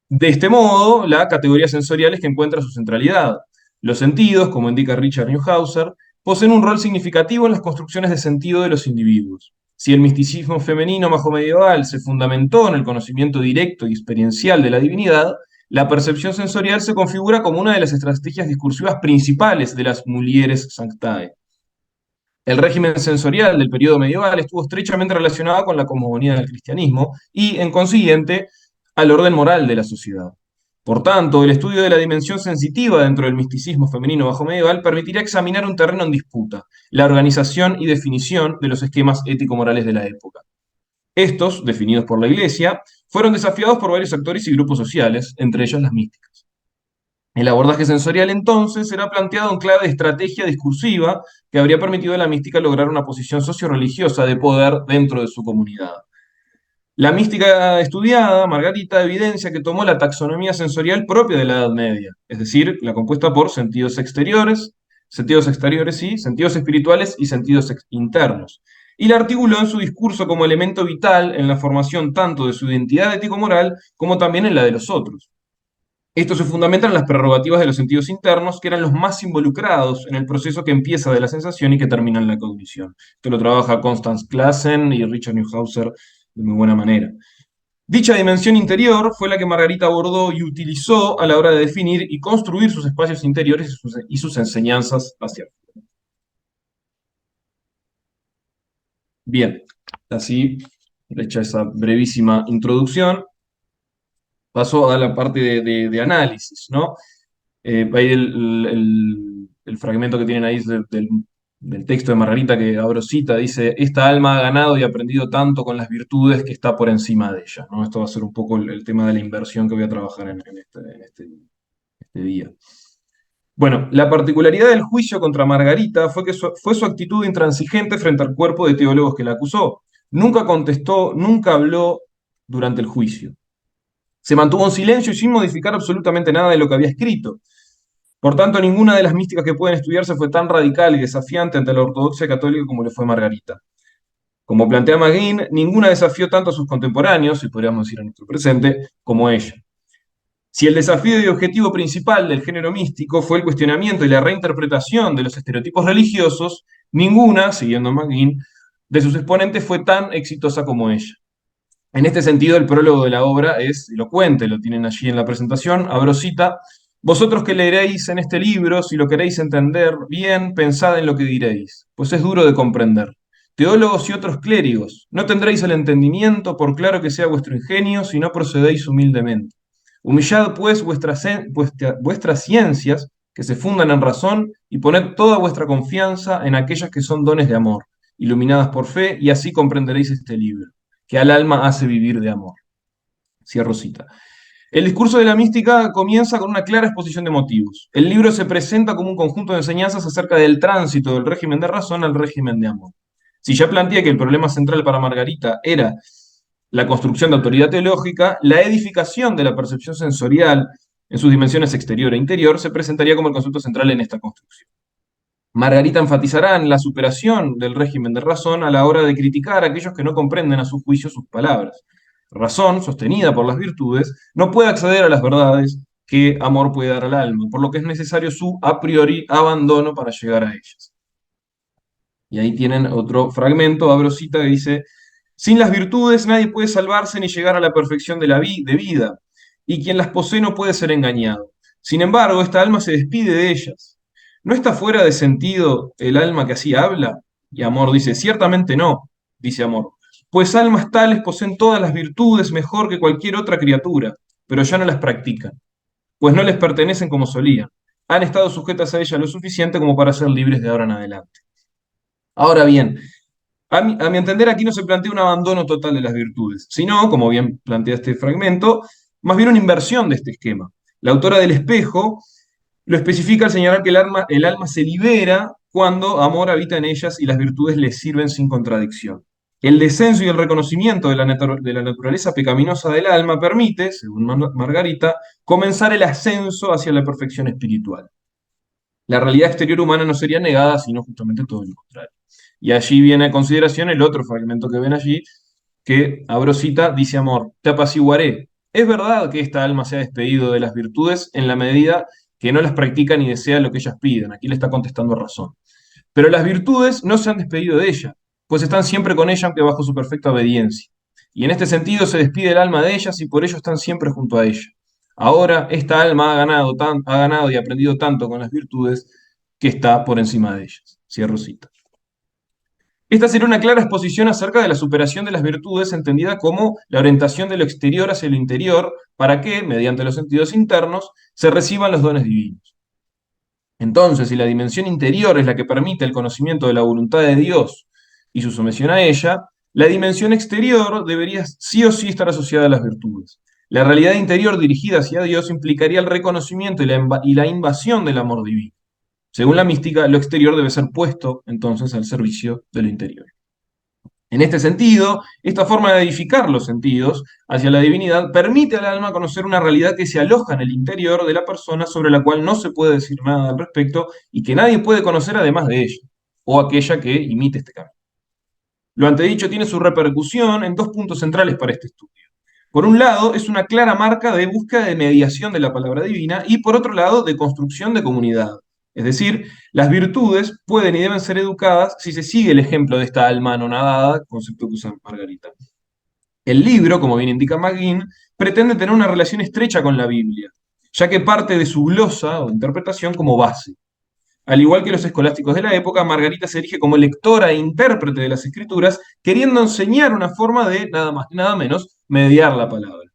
De este modo, la categoría sensorial es que encuentra su centralidad. Los sentidos, como indica Richard Neuhauser, poseen un rol significativo en las construcciones de sentido de los individuos. Si el misticismo femenino majomedieval se fundamentó en el conocimiento directo y experiencial de la divinidad, la percepción sensorial se configura como una de las estrategias discursivas principales de las mulieres sanctae. El régimen sensorial del periodo medieval estuvo estrechamente relacionado con la cosmogonía del cristianismo y, en consiguiente, al orden moral de la sociedad. Por tanto, el estudio de la dimensión sensitiva dentro del misticismo femenino bajomedieval permitirá examinar un terreno en disputa, la organización y definición de los esquemas ético-morales de la época. Estos, definidos por la Iglesia, fueron desafiados por varios actores y grupos sociales, entre ellos las místicas. El abordaje sensorial, entonces, será planteado en clave de estrategia discursiva que habría permitido a la mística lograr una posición socio-religiosa de poder dentro de su comunidad. La mística estudiada, Margarita, evidencia que tomó la taxonomía sensorial propia de la Edad Media, es decir, la compuesta por sentidos exteriores, sentidos espirituales y sentidos internos, y la articuló en su discurso como elemento vital en la formación tanto de su identidad ético-moral como también en la de los otros. Esto se fundamenta en las prerrogativas de los sentidos internos, que eran los más involucrados en el proceso que empieza de la sensación y que termina en la cognición. Esto lo trabaja Constance Classen y Richard Neuhauser de muy buena manera. Dicha dimensión interior fue la que Margarita abordó y utilizó a la hora de definir y construir sus espacios interiores y sus enseñanzas hacia afuera. Bien, así, hecha esa brevísima introducción, paso a la parte de análisis, ¿no? Ahí el fragmento que tienen ahí es del texto de Margarita que abro cita, dice: esta alma ha ganado y aprendido tanto con las virtudes que está por encima de ella, ¿no? Esto va a ser un poco el tema de la inversión que voy a trabajar en este día. Bueno, la particularidad del juicio contra Margarita fue que fue su actitud intransigente frente al cuerpo de teólogos que la acusó. Nunca contestó, nunca habló durante el juicio. Se mantuvo en silencio y sin modificar absolutamente nada de lo que había escrito. Por tanto, ninguna de las místicas que pueden estudiarse fue tan radical y desafiante ante la ortodoxia católica como le fue Margarita. Como plantea McGinn, ninguna desafió tanto a sus contemporáneos, y podríamos decir a nuestro presente, como ella. Si el desafío y objetivo principal del género místico fue el cuestionamiento y la reinterpretación de los estereotipos religiosos, ninguna, siguiendo McGinn, de sus exponentes fue tan exitosa como ella. En este sentido, el prólogo de la obra es elocuente, lo tienen allí en la presentación, abro cita: vosotros que leeréis en este libro, si lo queréis entender bien, pensad en lo que diréis, pues es duro de comprender. Teólogos y otros clérigos, no tendréis el entendimiento, por claro que sea vuestro ingenio, si no procedéis humildemente. Humillad, pues, vuestras ciencias, que se fundan en razón, y poned toda vuestra confianza en aquellas que son dones de amor, iluminadas por fe, y así comprenderéis este libro, que al alma hace vivir de amor. Cierro cita. El discurso de la mística comienza con una clara exposición de motivos. El libro se presenta como un conjunto de enseñanzas acerca del tránsito del régimen de razón al régimen de amor. Si ya planteé que el problema central para Margarita era la construcción de autoridad teológica, la edificación de la percepción sensorial en sus dimensiones exterior e interior se presentaría como el concepto central en esta construcción. Margarita enfatizará en la superación del régimen de razón a la hora de criticar a aquellos que no comprenden a su juicio sus palabras. Razón, sostenida por las virtudes, no puede acceder a las verdades que amor puede dar al alma, por lo que es necesario su a priori abandono para llegar a ellas. Y ahí tienen otro fragmento, abro cita, que dice: sin las virtudes nadie puede salvarse ni llegar a la perfección de vida, y quien las posee no puede ser engañado. Sin embargo, esta alma se despide de ellas. ¿No está fuera de sentido el alma que así habla? Y Amor dice: ciertamente no, dice Amor, pues almas tales poseen todas las virtudes mejor que cualquier otra criatura, pero ya no las practican, pues no les pertenecen como solían. Han estado sujetas a ellas lo suficiente como para ser libres de ahora en adelante. Ahora bien, a mi entender, aquí no se plantea un abandono total de las virtudes, sino, como bien plantea este fragmento, más bien una inversión de este esquema. La autora del Espejo lo especifica al señalar que el alma se libera cuando amor habita en ellas y las virtudes les sirven sin contradicción. El descenso y el reconocimiento de la naturaleza pecaminosa del alma permite, según Margarita, comenzar el ascenso hacia la perfección espiritual. La realidad exterior humana no sería negada, sino justamente todo lo contrario. Y allí viene a consideración el otro fragmento que ven allí, que, abro cita, dice Amor: te apaciguaré. Es verdad que esta alma se ha despedido de las virtudes en la medida que no las practica ni desea lo que ellas piden. Aquí le está contestando Razón. Pero las virtudes no se han despedido de ella, pues están siempre con ella, aunque bajo su perfecta obediencia. Y en este sentido se despide el alma de ellas y por ello están siempre junto a ella. Ahora esta alma ha ganado y aprendido tanto con las virtudes que está por encima de ellas. Cierro cita. Esta sería una clara exposición acerca de la superación de las virtudes, entendida como la orientación de lo exterior hacia lo interior, para que, mediante los sentidos internos, se reciban los dones divinos. Entonces, si la dimensión interior es la que permite el conocimiento de la voluntad de Dios y su sumisión a ella, la dimensión exterior debería sí o sí estar asociada a las virtudes. La realidad interior dirigida hacia Dios implicaría el reconocimiento y la invasión del amor divino. Según la mística, lo exterior debe ser puesto entonces al servicio de lo interior. En este sentido, esta forma de edificar los sentidos hacia la divinidad permite al alma conocer una realidad que se aloja en el interior de la persona, sobre la cual no se puede decir nada al respecto y que nadie puede conocer además de ella, o aquella que imite este camino. Lo antedicho tiene su repercusión en dos puntos centrales para este estudio. Por un lado, es una clara marca de búsqueda de mediación de la palabra divina y por otro lado, de construcción de comunidad. Es decir, las virtudes pueden y deben ser educadas si se sigue el ejemplo de esta alma anonadada, concepto que usa Margarita. El libro, como bien indica McGinn, pretende tener una relación estrecha con la Biblia, ya que parte de su glosa o interpretación como base. Al igual que los escolásticos de la época, Margarita se erige como lectora e intérprete de las escrituras, queriendo enseñar una forma de, nada más ni nada menos, mediar la palabra.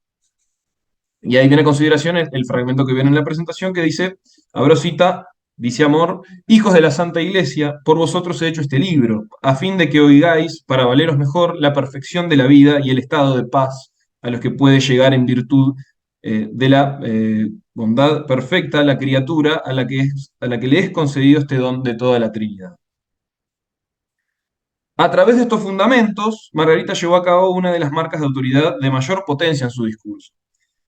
Y ahí viene a consideración el fragmento que viene en la presentación que dice, abro cita, dice Amor, hijos de la Santa Iglesia, por vosotros he hecho este libro, a fin de que oigáis, para valeros mejor, la perfección de la vida y el estado de paz a los que puede llegar en virtud de la bondad perfecta la criatura a la que le es concedido este don de toda la Trinidad. A través de estos fundamentos, Margarita llevó a cabo una de las marcas de autoridad de mayor potencia en su discurso.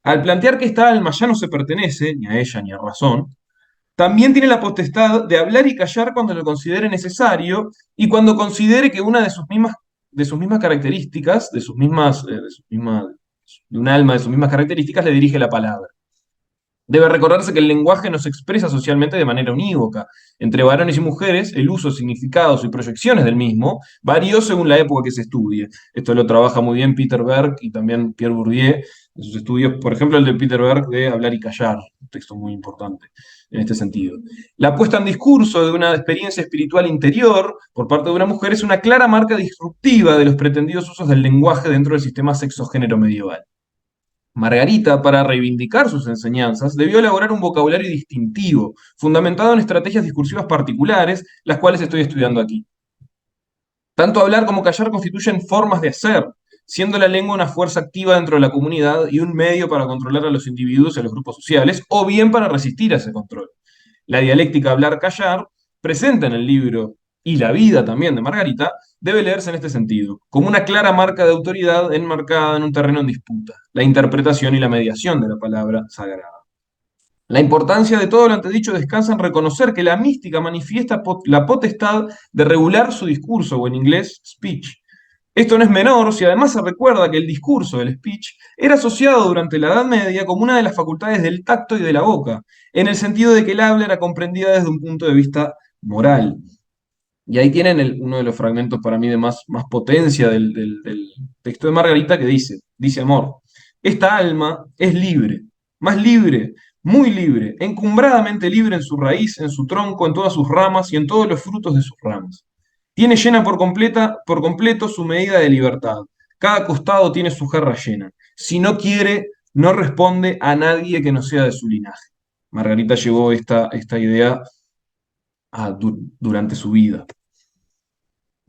Al plantear que esta alma ya no se pertenece, ni a ella ni a razón, también tiene la potestad de hablar y callar cuando lo considere necesario y cuando considere que una de sus mismas características, de un alma de sus mismas características, le dirige la palabra. Debe recordarse que el lenguaje no se expresa socialmente de manera unívoca. Entre varones y mujeres, el uso, significados y proyecciones del mismo varió según la época que se estudie. Esto lo trabaja muy bien Peter Berg y también Pierre Bourdieu en sus estudios, por ejemplo, el de Peter Berg de Hablar y callar, un texto muy importante en este sentido. La puesta en discurso de una experiencia espiritual interior por parte de una mujer es una clara marca disruptiva de los pretendidos usos del lenguaje dentro del sistema sexogénero medieval. Margarita, para reivindicar sus enseñanzas, debió elaborar un vocabulario distintivo, fundamentado en estrategias discursivas particulares, las cuales estoy estudiando aquí. Tanto hablar como callar constituyen formas de hacer, siendo la lengua una fuerza activa dentro de la comunidad y un medio para controlar a los individuos y a los grupos sociales, o bien para resistir a ese control. La dialéctica hablar-callar, presente en el libro y la vida también de Margarita, debe leerse en este sentido, como una clara marca de autoridad enmarcada en un terreno en disputa, la interpretación y la mediación de la palabra sagrada. La importancia de todo lo antedicho descansa en reconocer que la mística manifiesta la potestad de regular su discurso, o en inglés, speech. Esto no es menor si además se recuerda que el discurso, el speech, era asociado durante la Edad Media como una de las facultades del tacto y de la boca, en el sentido de que el habla era comprendida desde un punto de vista moral. Y ahí tienen uno de los fragmentos para mí de más potencia del texto de Margarita que dice Amor, esta alma es libre, más libre, muy libre, encumbradamente libre en su raíz, en su tronco, en todas sus ramas y en todos los frutos de sus ramas. Tiene llena por completo su medida de libertad. Cada costado tiene su jarra llena. Si no quiere, no responde a nadie que no sea de su linaje. Margarita llevó esta idea durante su vida.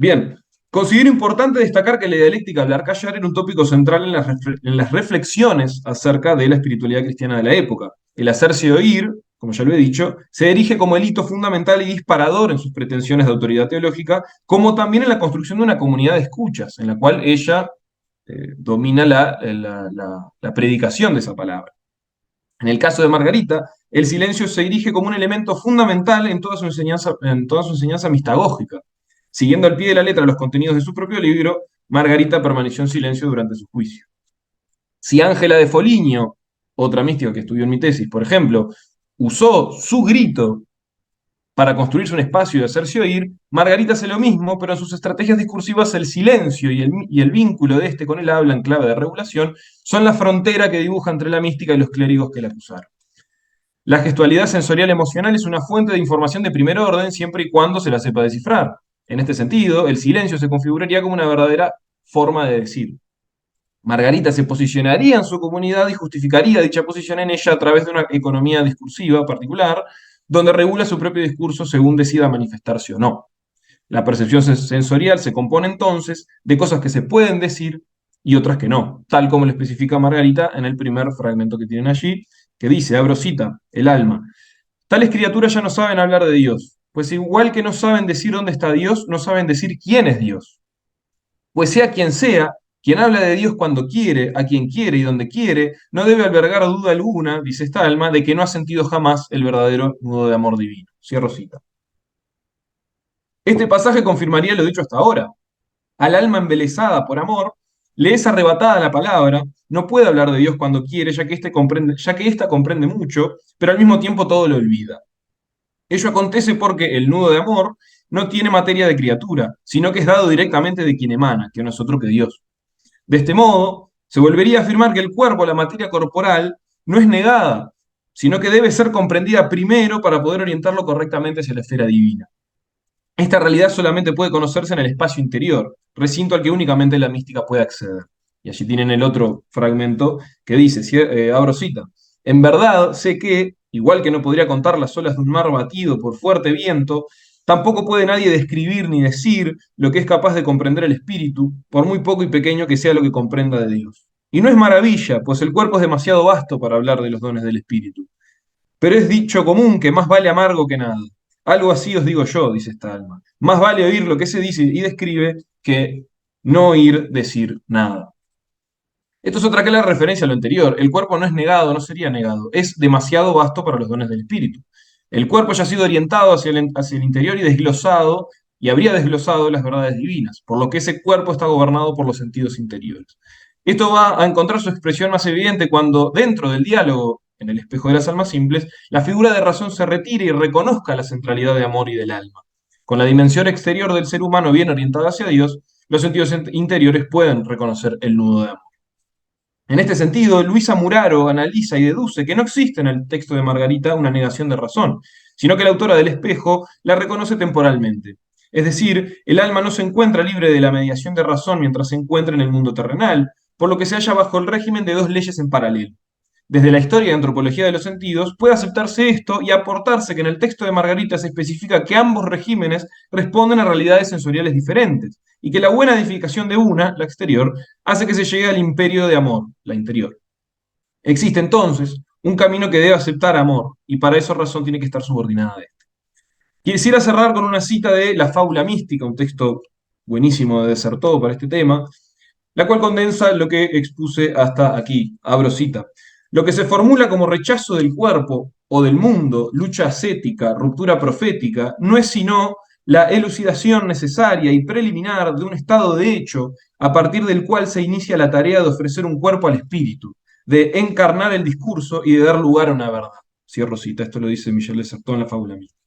Bien, considero importante destacar que la dialéctica hablar-callar era un tópico central en las reflexiones acerca de la espiritualidad cristiana de la época. El hacerse oír, como ya lo he dicho, se erige como el hito fundamental y disparador en sus pretensiones de autoridad teológica, como también en la construcción de una comunidad de escuchas, en la cual ella domina la predicación de esa palabra. En el caso de Margarita, el silencio se erige como un elemento fundamental en toda su enseñanza mistagógica. Siguiendo al pie de la letra los contenidos de su propio libro, Margarita permaneció en silencio durante su juicio. Si Ángela de Foligno, otra mística que estudió en mi tesis, por ejemplo, usó su grito para construirse un espacio y hacerse oír, Margarita hace lo mismo, pero en sus estrategias discursivas el silencio y el vínculo de este con el habla en clave de regulación son la frontera que dibuja entre la mística y los clérigos que la acusaron. La gestualidad sensorial emocional es una fuente de información de primer orden siempre y cuando se la sepa descifrar. En este sentido, el silencio se configuraría como una verdadera forma de decir. Margarita se posicionaría en su comunidad y justificaría dicha posición en ella a través de una economía discursiva particular, donde regula su propio discurso según decida manifestarse o no. La percepción sensorial se compone entonces de cosas que se pueden decir y otras que no, tal como lo especifica Margarita en el primer fragmento que tienen allí, que dice, abro cita, el alma. Tales criaturas ya no saben hablar de Dios, pues igual que no saben decir dónde está Dios, no saben decir quién es Dios. Pues sea, quien habla de Dios cuando quiere, a quien quiere y donde quiere, no debe albergar duda alguna, dice esta alma, de que no ha sentido jamás el verdadero nudo de amor divino. Cierro cita. Este pasaje confirmaría lo dicho hasta ahora. Al alma embelesada por amor, le es arrebatada la palabra, no puede hablar de Dios cuando quiere, ya que ésta comprende mucho, pero al mismo tiempo todo lo olvida. Ello acontece porque el nudo de amor no tiene materia de criatura, sino que es dado directamente de quien emana, que no es otro que Dios. De este modo, se volvería a afirmar que el cuerpo, la materia corporal, no es negada, sino que debe ser comprendida primero para poder orientarlo correctamente hacia la esfera divina. Esta realidad solamente puede conocerse en el espacio interior, recinto al que únicamente la mística puede acceder. Y allí tienen el otro fragmento que dice, abro cita, en verdad sé que, igual que no podría contar las olas de un mar batido por fuerte viento, tampoco puede nadie describir ni decir lo que es capaz de comprender el espíritu, por muy poco y pequeño que sea lo que comprenda de Dios. Y no es maravilla, pues el cuerpo es demasiado vasto para hablar de los dones del espíritu. Pero es dicho común que más vale amargo que nada. Algo así os digo yo, dice esta alma. Más vale oír lo que se dice y describe que no oír decir nada. Esto es otra clara referencia a lo anterior. El cuerpo no es negado, no sería negado. Es demasiado vasto para los dones del espíritu. El cuerpo ya ha sido orientado hacia el interior y desglosado, y habría desglosado las verdades divinas, por lo que ese cuerpo está gobernado por los sentidos interiores. Esto va a encontrar su expresión más evidente cuando, dentro del diálogo, en el espejo de las almas simples, la figura de razón se retire y reconozca la centralidad de amor y del alma. Con la dimensión exterior del ser humano bien orientada hacia Dios, los sentidos interiores pueden reconocer el nudo de amor. En este sentido, Luisa Muraro analiza y deduce que no existe en el texto de Margarita una negación de razón, sino que la autora del espejo la reconoce temporalmente. Es decir, el alma no se encuentra libre de la mediación de razón mientras se encuentra en el mundo terrenal, por lo que se halla bajo el régimen de dos leyes en paralelo. Desde la historia y antropología de los sentidos, puede aceptarse esto y aportarse que en el texto de Margarita se especifica que ambos regímenes responden a realidades sensoriales diferentes, y que la buena edificación de una, la exterior, hace que se llegue al imperio de amor, la interior. Existe entonces un camino que debe aceptar amor, y para esa razón tiene que estar subordinada a este. Quisiera cerrar con una cita de La Fábula Mística, un texto buenísimo de Desertó para este tema, la cual condensa lo que expuse hasta aquí. Abro cita. Lo que se formula como rechazo del cuerpo o del mundo, lucha ascética, ruptura profética, no es sino la elucidación necesaria y preliminar de un estado de hecho a partir del cual se inicia la tarea de ofrecer un cuerpo al espíritu, de encarnar el discurso y de dar lugar a una verdad. Cierro cita, esto lo dice Michel de Certeau en La Fábula Mística.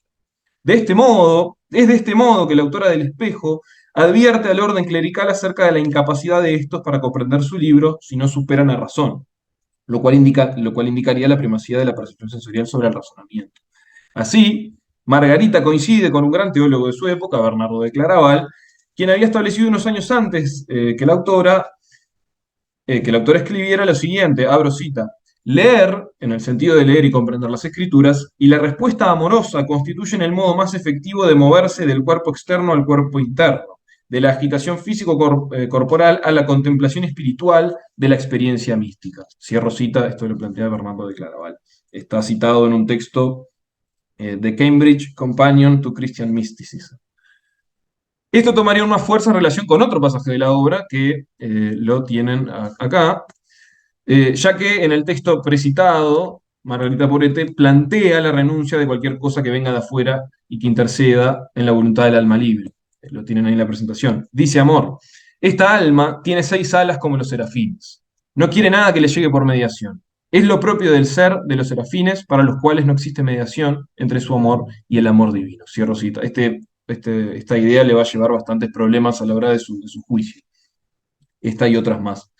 Es de este modo que la autora del Espejo advierte al orden clerical acerca de la incapacidad de estos para comprender su libro si no superan la razón, lo cual indicaría la primacía de la percepción sensorial sobre el razonamiento. Así, Margarita coincide con un gran teólogo de su época, Bernardo de Claraval, quien había establecido unos años antes que la autora escribiera lo siguiente, abro cita, leer, en el sentido de leer y comprender las escrituras, y la respuesta amorosa constituyen el modo más efectivo de moverse del cuerpo externo al cuerpo interno, de la agitación físico-corporal a la contemplación espiritual de la experiencia mística. Cierro cita, esto lo plantea Bernardo de Claraval. Está citado en un texto de Cambridge Companion to Christian Mysticism. Esto tomaría una fuerza en relación con otro pasaje de la obra que lo tienen acá, ya que en el texto precitado, Margarita Porete plantea la renuncia de cualquier cosa que venga de afuera y que interceda en la voluntad del alma libre. Lo tienen ahí en la presentación. Dice Amor, esta alma tiene 6 alas como los serafines. No quiere nada que le llegue por mediación. Es lo propio del ser de los serafines para los cuales no existe mediación entre su amor y el amor divino. Cierro cita. Esta idea le va a llevar bastantes problemas a la hora de su juicio. Esta y otras más.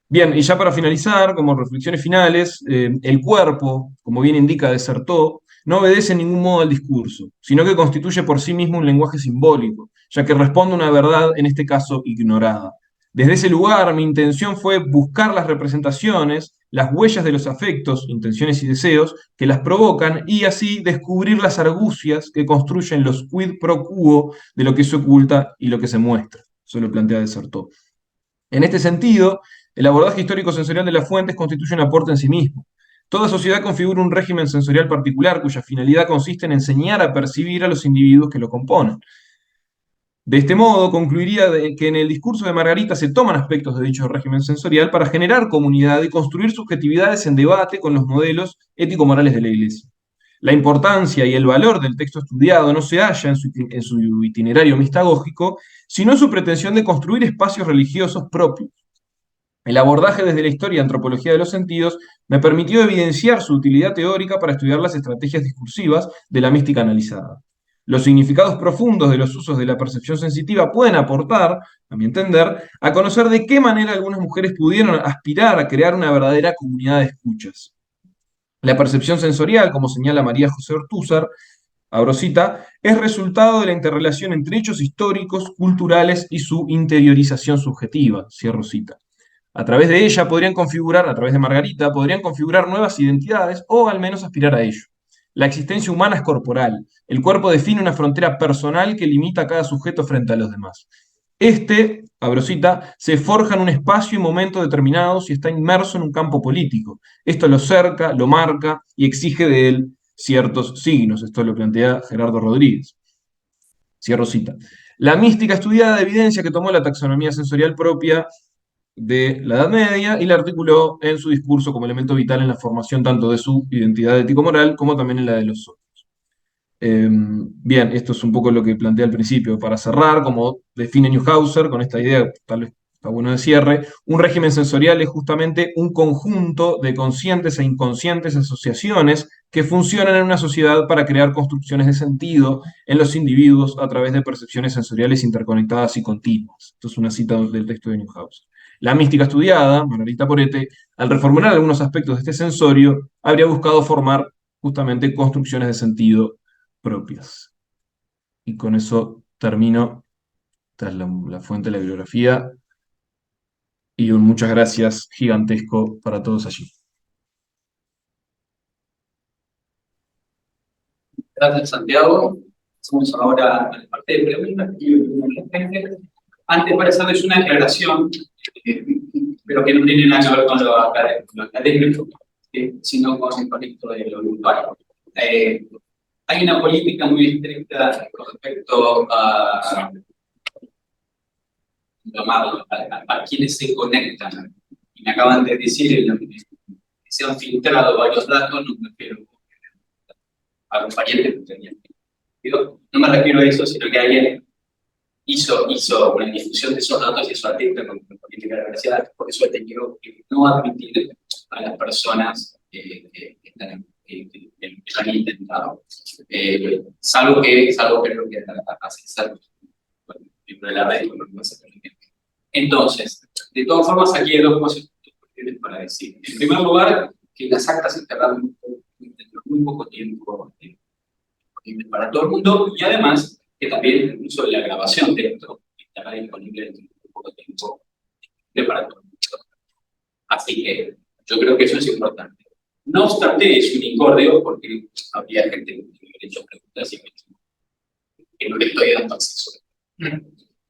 Bien, y ya para finalizar, como reflexiones finales, el cuerpo, como bien indica Desertó, no obedece en ningún modo al discurso, sino que constituye por sí mismo un lenguaje simbólico, ya que responde a una verdad, en este caso, ignorada. Desde ese lugar, mi intención fue buscar las representaciones, las huellas de los afectos, intenciones y deseos que las provocan, y así descubrir las argucias que construyen los quid pro quo de lo que se oculta y lo que se muestra. Eso lo plantea Desertó. En este sentido, el abordaje histórico-sensorial de las fuentes constituye un aporte en sí mismo. Toda sociedad configura un régimen sensorial particular cuya finalidad consiste en enseñar a percibir a los individuos que lo componen. De este modo, concluiría que en el discurso de Margarita se toman aspectos de dicho régimen sensorial para generar comunidad y construir subjetividades en debate con los modelos ético-morales de la Iglesia. La importancia y el valor del texto estudiado no se halla en su itinerario mistagógico, sino en su pretensión de construir espacios religiosos propios. El abordaje desde la historia y antropología de los sentidos me permitió evidenciar su utilidad teórica para estudiar las estrategias discursivas de la mística analizada. Los significados profundos de los usos de la percepción sensitiva pueden aportar, a mi entender, a conocer de qué manera algunas mujeres pudieron aspirar a crear una verdadera comunidad de escuchas. La percepción sensorial, como señala María José Ortúzar, abro cita, es resultado de la interrelación entre hechos históricos, culturales y su interiorización subjetiva, cierro cita. A través de ella podrían configurar, a través de Margarita, podrían configurar nuevas identidades o al menos aspirar a ello. La existencia humana es corporal. El cuerpo define una frontera personal que limita a cada sujeto frente a los demás. Este, abro cita, se forja en un espacio y momento determinados y está inmerso en un campo político. Esto lo cerca, lo marca y exige de él ciertos signos. Esto lo plantea Gerardo Rodríguez. Cierro cita. La mística estudiada evidencia que tomó la taxonomía sensorial propia de la Edad Media y la articuló en su discurso como elemento vital en la formación tanto de su identidad ético-moral como también en la de los otros. Bien, esto es un poco lo que planteé al principio. Para cerrar, como define Neuhauser, con esta idea, tal vez está bueno de cierre, un régimen sensorial es justamente un conjunto de conscientes e inconscientes asociaciones que funcionan en una sociedad para crear construcciones de sentido en los individuos a través de percepciones sensoriales interconectadas y continuas. Esto es una cita del texto de Neuhauser. La mística estudiada, Margarita Porete, al reformular algunos aspectos de este sensorio, habría buscado formar justamente construcciones de sentido propias. Y con eso termino. Esta es la fuente de la bibliografía. Y un muchas gracias gigantesco para todos allí. Gracias, Santiago. Pasamos ahora a la parte de preguntas. Antes, para hacerles una aclaración, pero que no tiene nada que ver con lo académico, sino con esto de lo virtual. Hay una política muy estricta con respecto a quienes se conectan. Y me acaban de decir que se han filtrado varios datos, no me refiero a los parientes que tenían. No me refiero a eso, sino que alguien hizo una difusión de esos datos y eso atenta con la política de la universidad. Por eso he tenido que no admitir a las personas que han intentado. Salvo que lo que hace salvo de la red. Entonces, de todas formas, aquí hay dos cosas para decir. En primer lugar, que las actas se enterraron muy poco tiempo para todo el mundo, y además que también incluso la grabación de esto estará disponible en muy poco tiempo para todo el mundo. Así que yo creo que eso es importante. No obstante, es un incordio porque habría gente que me hubiera hecho preguntas y que no le estoy dando acceso.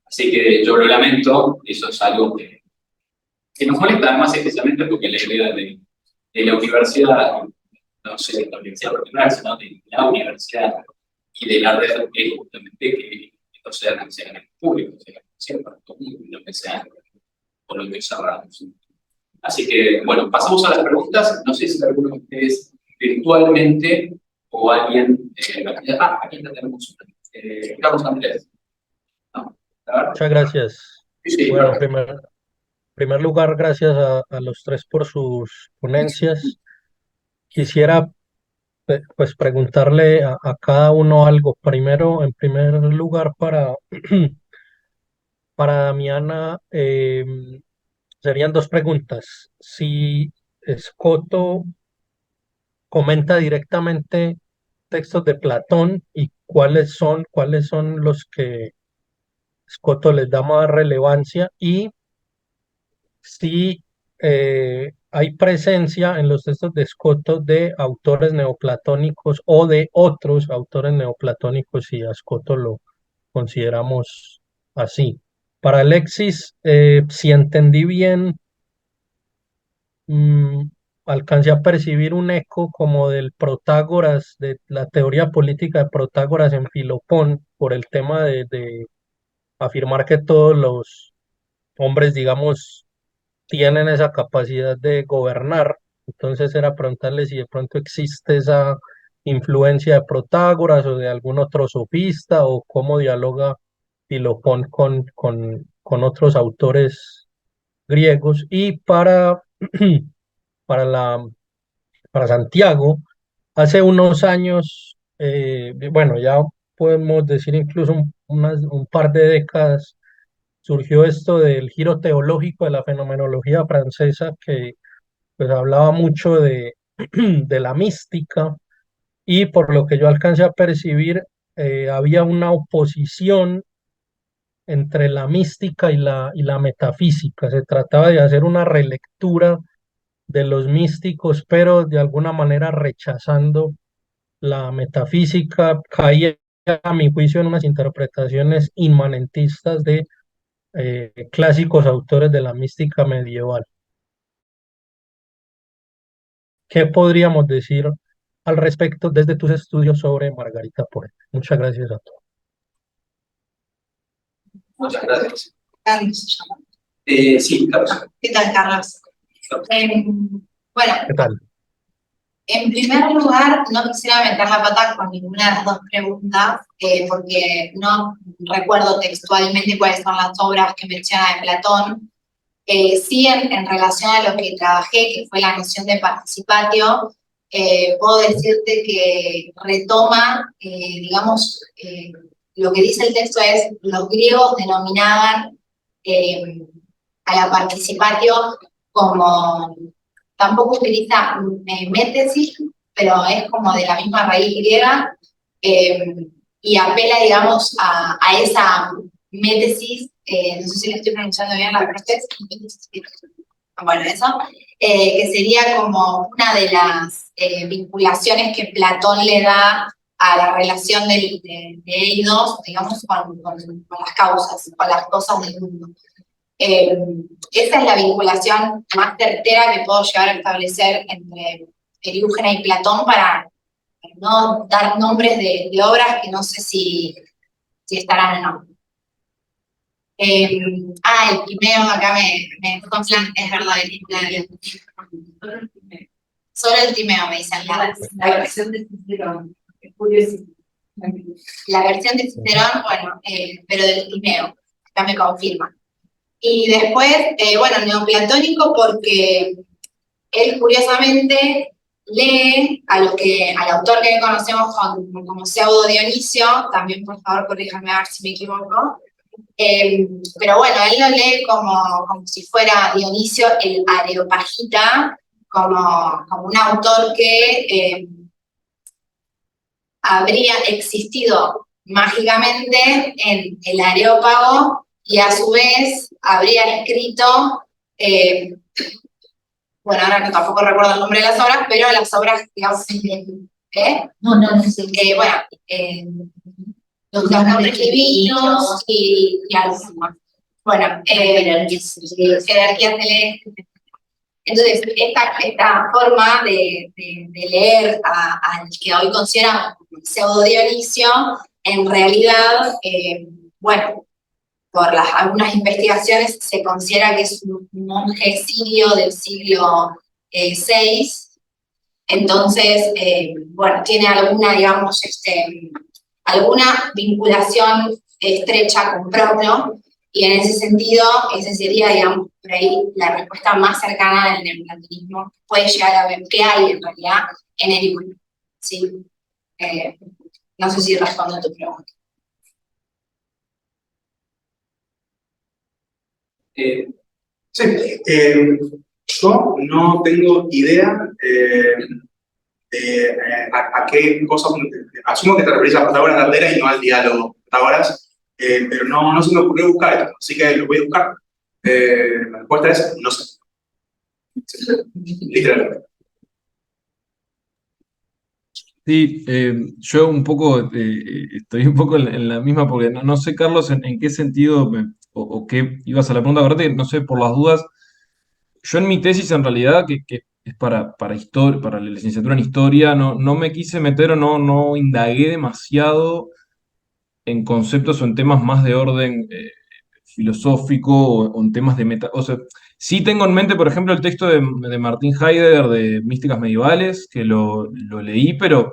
Así que yo lo lamento, eso es algo que nos molesta, además especialmente porque la idea de la universidad, no sé de la universidad particular, sino de la universidad y de la red es justamente que esto sea almacenamiento público, sea para todo el mundo, no que sea por lo que cerramos. Así que, bueno, pasamos a las preguntas. No sé si alguno de ustedes virtualmente o alguien... aquí la tenemos. Carlos Andrés. No, muchas gracias. Sí, bueno, en primer lugar, gracias a los tres por sus ponencias. Quisiera pues preguntarle a cada uno algo. Primero, en primer lugar, para Damiana, serían dos preguntas. Si Escoto comenta directamente textos de Platón y cuáles son los que Escoto les da más relevancia, y si hay presencia en los textos de Escoto de autores neoplatónicos o de otros autores neoplatónicos, si a Escoto lo consideramos así. Para Alexis, si entendí bien, mm, alcancé a percibir un eco como del Protágoras, de la teoría política de Protágoras en Filopón, por el tema de afirmar que todos los hombres, digamos, tienen esa capacidad de gobernar. Entonces era preguntarle si de pronto existe esa influencia de Protágoras o de algún otro sofista, o cómo dialoga Filopón con otros autores griegos, y para para Santiago, hace unos años, bueno, ya podemos decir incluso un par de décadas, surgió esto del giro teológico de la fenomenología francesa, que pues hablaba mucho de la mística, y por lo que yo alcancé a percibir, había una oposición entre la mística y y la metafísica. Se trataba de hacer una relectura de los místicos, pero de alguna manera rechazando la metafísica. Caía, a mi juicio, en unas interpretaciones inmanentistas de clásicos autores de la mística medieval. ¿Qué podríamos decir al respecto desde tus estudios sobre Margarita Poré? Muchas gracias a todos. Muchas gracias. Carlos se llama. Sí, Carlos. ¿Qué tal, Carlos? Bueno, ¿Qué tal? en primer lugar, no quisiera meter la pata con ninguna de las dos preguntas, porque no recuerdo textualmente cuáles son las obras que menciona de Platón. Sí, en relación a lo que trabajé, que fue la noción de participatio, puedo decirte que retoma, digamos, lo que dice el texto es, los griegos denominaban a la participatio como, tampoco utiliza métesis, pero es como de la misma raíz griega, y apela, digamos, a esa métesis, no sé si le estoy pronunciando bien la frase, bueno, eso, que sería como una de las vinculaciones que Platón le da a la relación de ellos, digamos, con las causas, con las cosas del mundo. Esa es la vinculación más certera que puedo llegar a establecer entre Eriúgena y Platón para no dar nombres de obras que no sé si estarán o no. El Timeo, acá me conflan, es verdad, solo el Timeo me dicen. La versión de Cicerón, es curioso. La versión de Cicerón, bueno, pero del Timeo, acá me confirma. Y después, bueno, neoplatónico porque él curiosamente lee al autor que conocemos como Pseudo Dionisio, también por favor corríjame a ver si me equivoco, pero bueno, él lo lee como si fuera Dionisio el Areopagita, como un autor que habría existido mágicamente en el Areópago y a su vez habría escrito, bueno, ahora no, tampoco recuerdo el nombre de las obras, pero las obras, digamos, No sé. bueno, los nombres divinos y algo más. Bueno, jerarquía celeste. Entonces, esta forma de leer al que hoy consideramos Pseudo Dionisio, en realidad, bueno, por algunas investigaciones se considera que es un monje sirio del siglo VI. Entonces, bueno, tiene alguna, digamos, alguna vinculación estrecha con Proclo, y en ese sentido, esa sería, digamos, por ahí la respuesta más cercana del neoplatonismo que puede llegar a ver qué hay en realidad en Eriúgena. ¿Sí? No sé si respondo a tu pregunta. Sí, yo no tengo idea de a qué cosas, asumo que te referís a Protágoras de Ardera y no al diálogo Protágoras, pero no se me ocurrió buscar esto, así que lo voy a buscar. La respuesta es no sé. Literalmente. Sí, yo un poco, estoy un poco en la misma, porque no sé, Carlos, en qué sentido o qué ibas a la pregunta, aparte, no sé, por las dudas, yo en mi tesis en realidad, que es para la licenciatura en historia, no me quise meter o no indagué demasiado en conceptos o en temas más de orden filosófico o en temas de meta. O sea, sí tengo en mente, por ejemplo, el texto de Martin Heidegger de Místicas Medievales, que lo leí, pero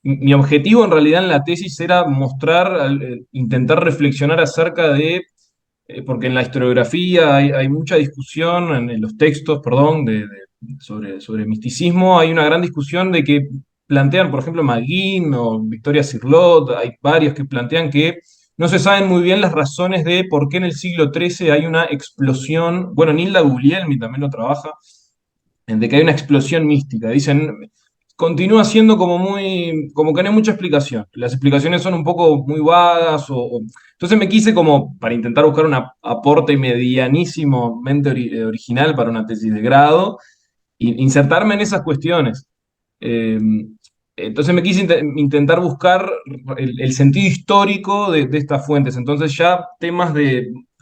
mi objetivo en realidad en la tesis era mostrar, intentar reflexionar acerca de porque en la historiografía hay mucha discusión, en los textos, perdón, sobre misticismo, hay una gran discusión de que plantean, por ejemplo, McGinn o Victoria Cirlot, hay varios que plantean que no se saben muy bien las razones de por qué en el siglo XIII hay una explosión, bueno, Nilda Guglielmi también lo trabaja, de que hay una explosión mística. Dicen, continúa siendo como que no hay mucha explicación. Las explicaciones son un poco muy vagas entonces me quise como, para intentar buscar un aporte medianísimamente original para una tesis de grado, insertarme en esas cuestiones. Eh, entonces me quise intentar buscar el sentido histórico de estas fuentes. Entonces ya temas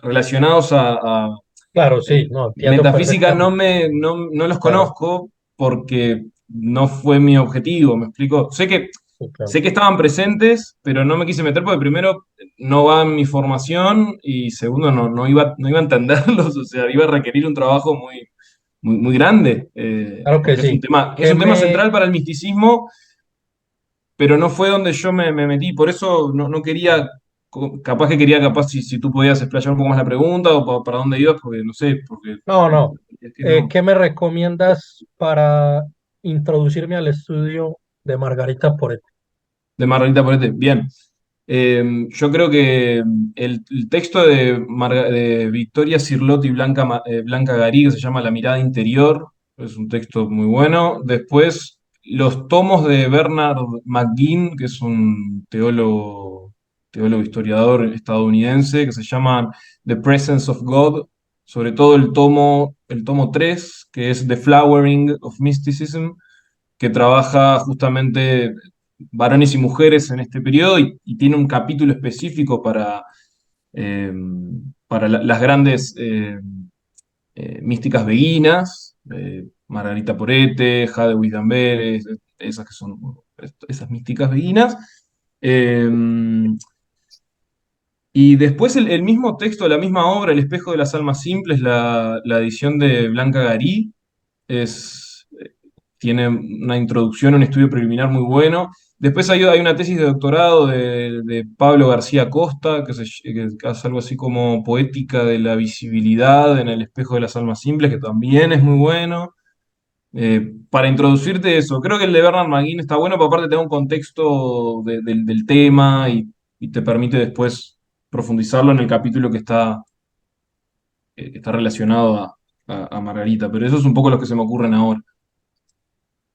relacionados a Claro, sí, no, entiendo metafísica perfectamente. no los Claro, conozco porque no fue mi objetivo, ¿me explico? sí, claro. Sé que estaban presentes, pero no me quise meter porque primero no va en mi formación y segundo no iba a entenderlos, o sea, iba a requerir un trabajo muy grande, Claro que porque sí. es ¿Qué un tema me, central para el misticismo, pero no fue donde yo me metí, por eso no quería, capaz si tú podías explayar un poco más la pregunta o para dónde ibas, porque no sé, porque no, no. es que no. ¿Qué me recomiendas para introducirme al estudio de Margarita Poretti? De Margarita Ponete, bien. Yo creo que el texto de Victoria Cirlotti y Blanca Garí, que se llama La mirada interior, es un texto muy bueno. Después, los tomos de Bernard McGinn, que es un teólogo historiador estadounidense, que se llaman The Presence of God, sobre todo el tomo 3, que es The Flowering of Mysticism, que trabaja justamente varones y mujeres en este periodo y tiene un capítulo específico eh, para las grandes místicas beguinas, Margarita Porete, Jade Wisdamberes, esas que son esas místicas beguinas. Eh, y después el mismo texto, la misma obra, El espejo de las almas simples, la edición de Blanca Garí, tiene una introducción, un estudio preliminar muy bueno. Después hay una tesis de doctorado de Pablo García Costa, que hace algo así como Poética de la visibilidad en el espejo de las almas simples, que también es muy bueno. Para introducirte eso, creo que el de Bernard McGinn está bueno, pero aparte te da un contexto del tema y te permite después profundizarlo en el capítulo que está relacionado a Margarita. Pero eso es un poco lo que se me ocurren ahora.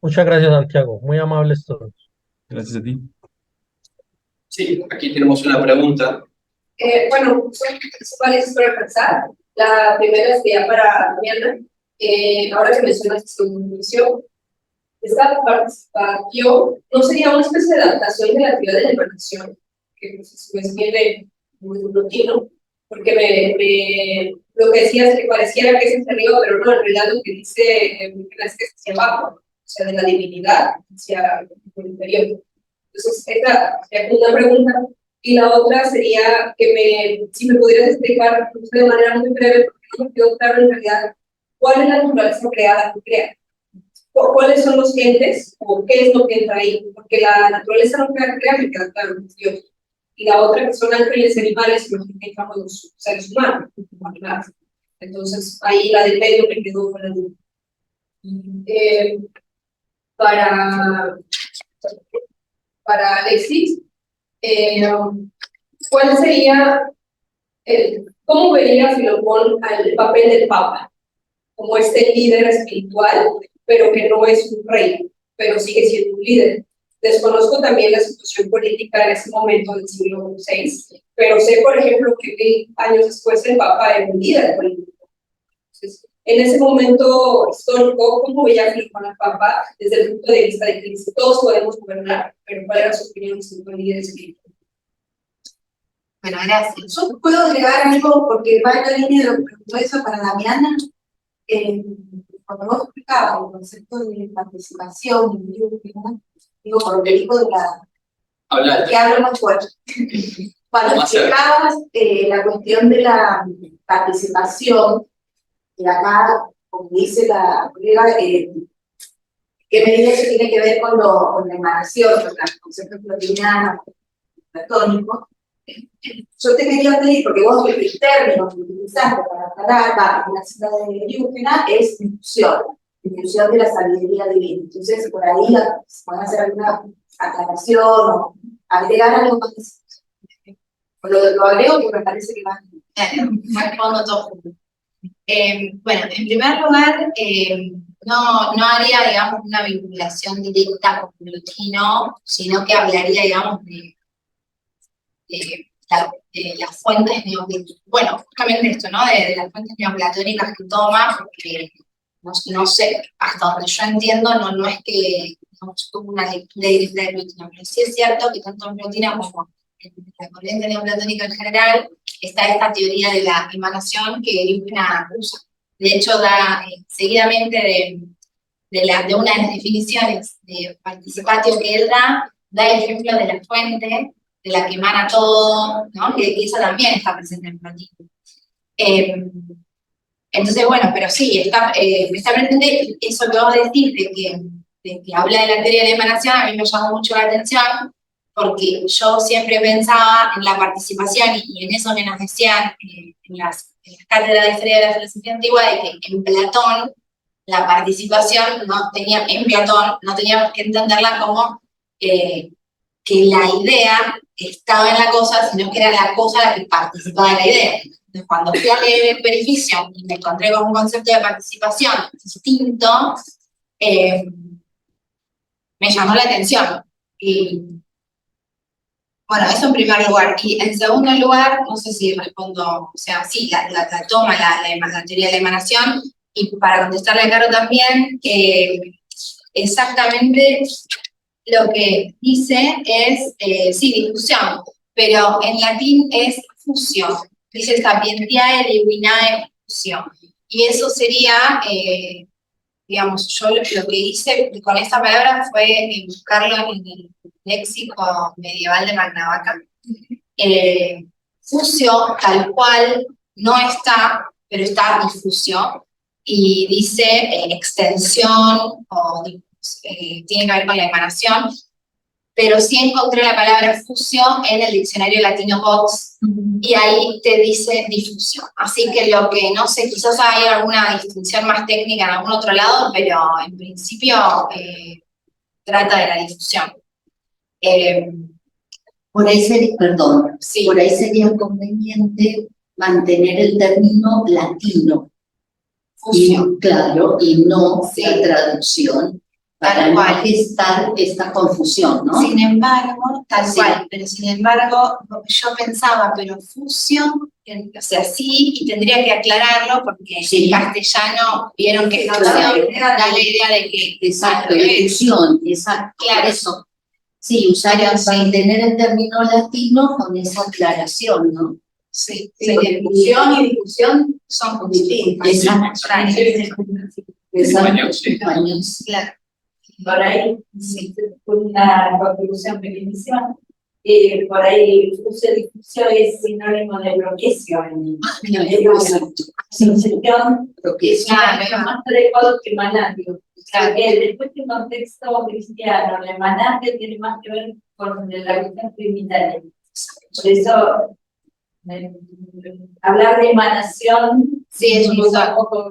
Muchas gracias, Santiago. Muy amables todos. Gracias a ti. Sí, aquí tenemos una pregunta. Bueno, son varias para empezar. La primera sería para Mariana. Ahora que mencionas su inicio, esta participación no sería una especie de adaptación de la teoría de la emanación, que pues viene muy rutino, porque lo que decías que pareciera que es hacia arriba, pero no, en realidad lo que dice es que es hacia abajo, o sea, de la divinidad hacia el interior. Entonces, esta es una pregunta. Y la otra sería que si me pudieras explicar de manera muy breve, porque no me quedó claro en realidad, cuál es la naturaleza creada que crea. ¿Cuáles son los entes o qué es lo que entra ahí? Porque la naturaleza no crea, me queda claro, es Dios. Y la otra que son ángeles animales, que que entramos los seres humanos. Entonces, ahí la del medio me quedó con la duda. Para, para Alexis, ¿cuál sería, cómo vería Filomón al papel del Papa? Como este líder espiritual, pero que no es un rey, pero sigue siendo un líder. Desconozco también la situación política en ese momento del siglo VI, pero sé, por ejemplo, que 1000 años después el Papa era un líder político. Entonces, en ese momento histórico, ¿cómo veía Filomón al Papa desde el punto de vista de que todos podemos gobernar, pero cuál era su opinión sobre el líder espiritual? Bueno, gracias. Yo puedo agregar algo porque va en la línea de lo que preguntó eso para Damiana. Cuando vos explicabas el concepto de participación, digo, por lo que dijo de la... Habla. que hablo más fuerte. Cuando explicabas la cuestión de la participación, y acá, como dice la colega, que medida eso tiene que ver con la emanación, con los conceptos plotinianos, platónicos, yo te quería pedir, porque vos el término que utilizaste para hablar de la cita de Diógenes es difusión de la sabiduría divina. Entonces, por ahí se puede hacer alguna aclaración o agregar algo más. Lo agrego porque me parece que más. Respondo todo junto. Bueno, en primer lugar, no haría, digamos, una vinculación directa con Plotino, sino que hablaría, digamos, de las fuentes neoplatónicas. Bueno, justamente esto, ¿no? De las fuentes neoplatónicas que toma, porque no sé, hasta donde yo entiendo, no es que tuvo una lectura directa de Plotino, pero sí es cierto que tanto en Plotino como en la corriente neoplatónica en general, está esta teoría de la emanación que Diógenes usa. De hecho, da seguidamente de una de las definiciones de participatio que él da el ejemplo de la fuente, de la que emana todo, ¿no? Que eso también está presente en Plotino. Entonces, bueno, pero sí, está presente eso que vos decís, de que habla de la teoría de la emanación, a mí me llamó mucho la atención, porque yo siempre pensaba en la participación, y en eso me nos decían en las cátedras de historia de la filosofía antigua, de que en Platón la participación en Platón no teníamos que entenderla como que la idea estaba en la cosa, sino que era la cosa la que participaba de la idea. Entonces, cuando fui a leer el Perificio y me encontré con un concepto de participación distinto, me llamó la atención. Y bueno, eso en primer lugar. Y en segundo lugar, no sé si respondo, o sea, sí, la toma la teoría de la emanación, y para contestarle a Caro también, exactamente lo que dice es, sí, difusión, pero en latín es fusión, dice sapientiae divinae fusión, y eso sería, digamos, yo lo que hice con esta palabra fue buscarlo en el léxico medieval de Magnavaca. Fusio, tal cual, no está, pero está difusión, y dice extensión, o tiene que ver con la emanación, pero sí encontré la palabra fusio en el diccionario latino Vox, y ahí te dice difusión. Así que lo que no sé, quizás hay alguna distinción más técnica en algún otro lado, pero en principio trata de la difusión. Por ahí sería, perdón, Sí. Por ahí sería conveniente mantener el término latino. Fusión. Claro, y no Sí. la traducción, para Tal no cual. gestar esta confusión, ¿no? Sin embargo, tal Sí. cual, pero sin embargo, yo pensaba, pero fusión, o sea, sí, y tendría que aclararlo, porque Sí. en castellano vieron que Claro. fusión da la idea de que Exacto, al revés. difusión, exacto, Claro. por eso. Sí, usar Pero sí. mantener el término latino con esa aclaración, ¿no? Sí, Sí, difusión y difusión son distintas. Exacto. Español, sí. Español. Claro. Por ahí, Sí. una contribución pequeñísima, por ahí difusión es sinónimo de bloquecio en asociación, Bloqueo. Claro, es más adecuado que emanatio. Claro. Porque después que el contexto cristiano, el emanatio tiene más que ver con la cuestión trinitaria. Por eso, hablar de emanación Sí, es un poco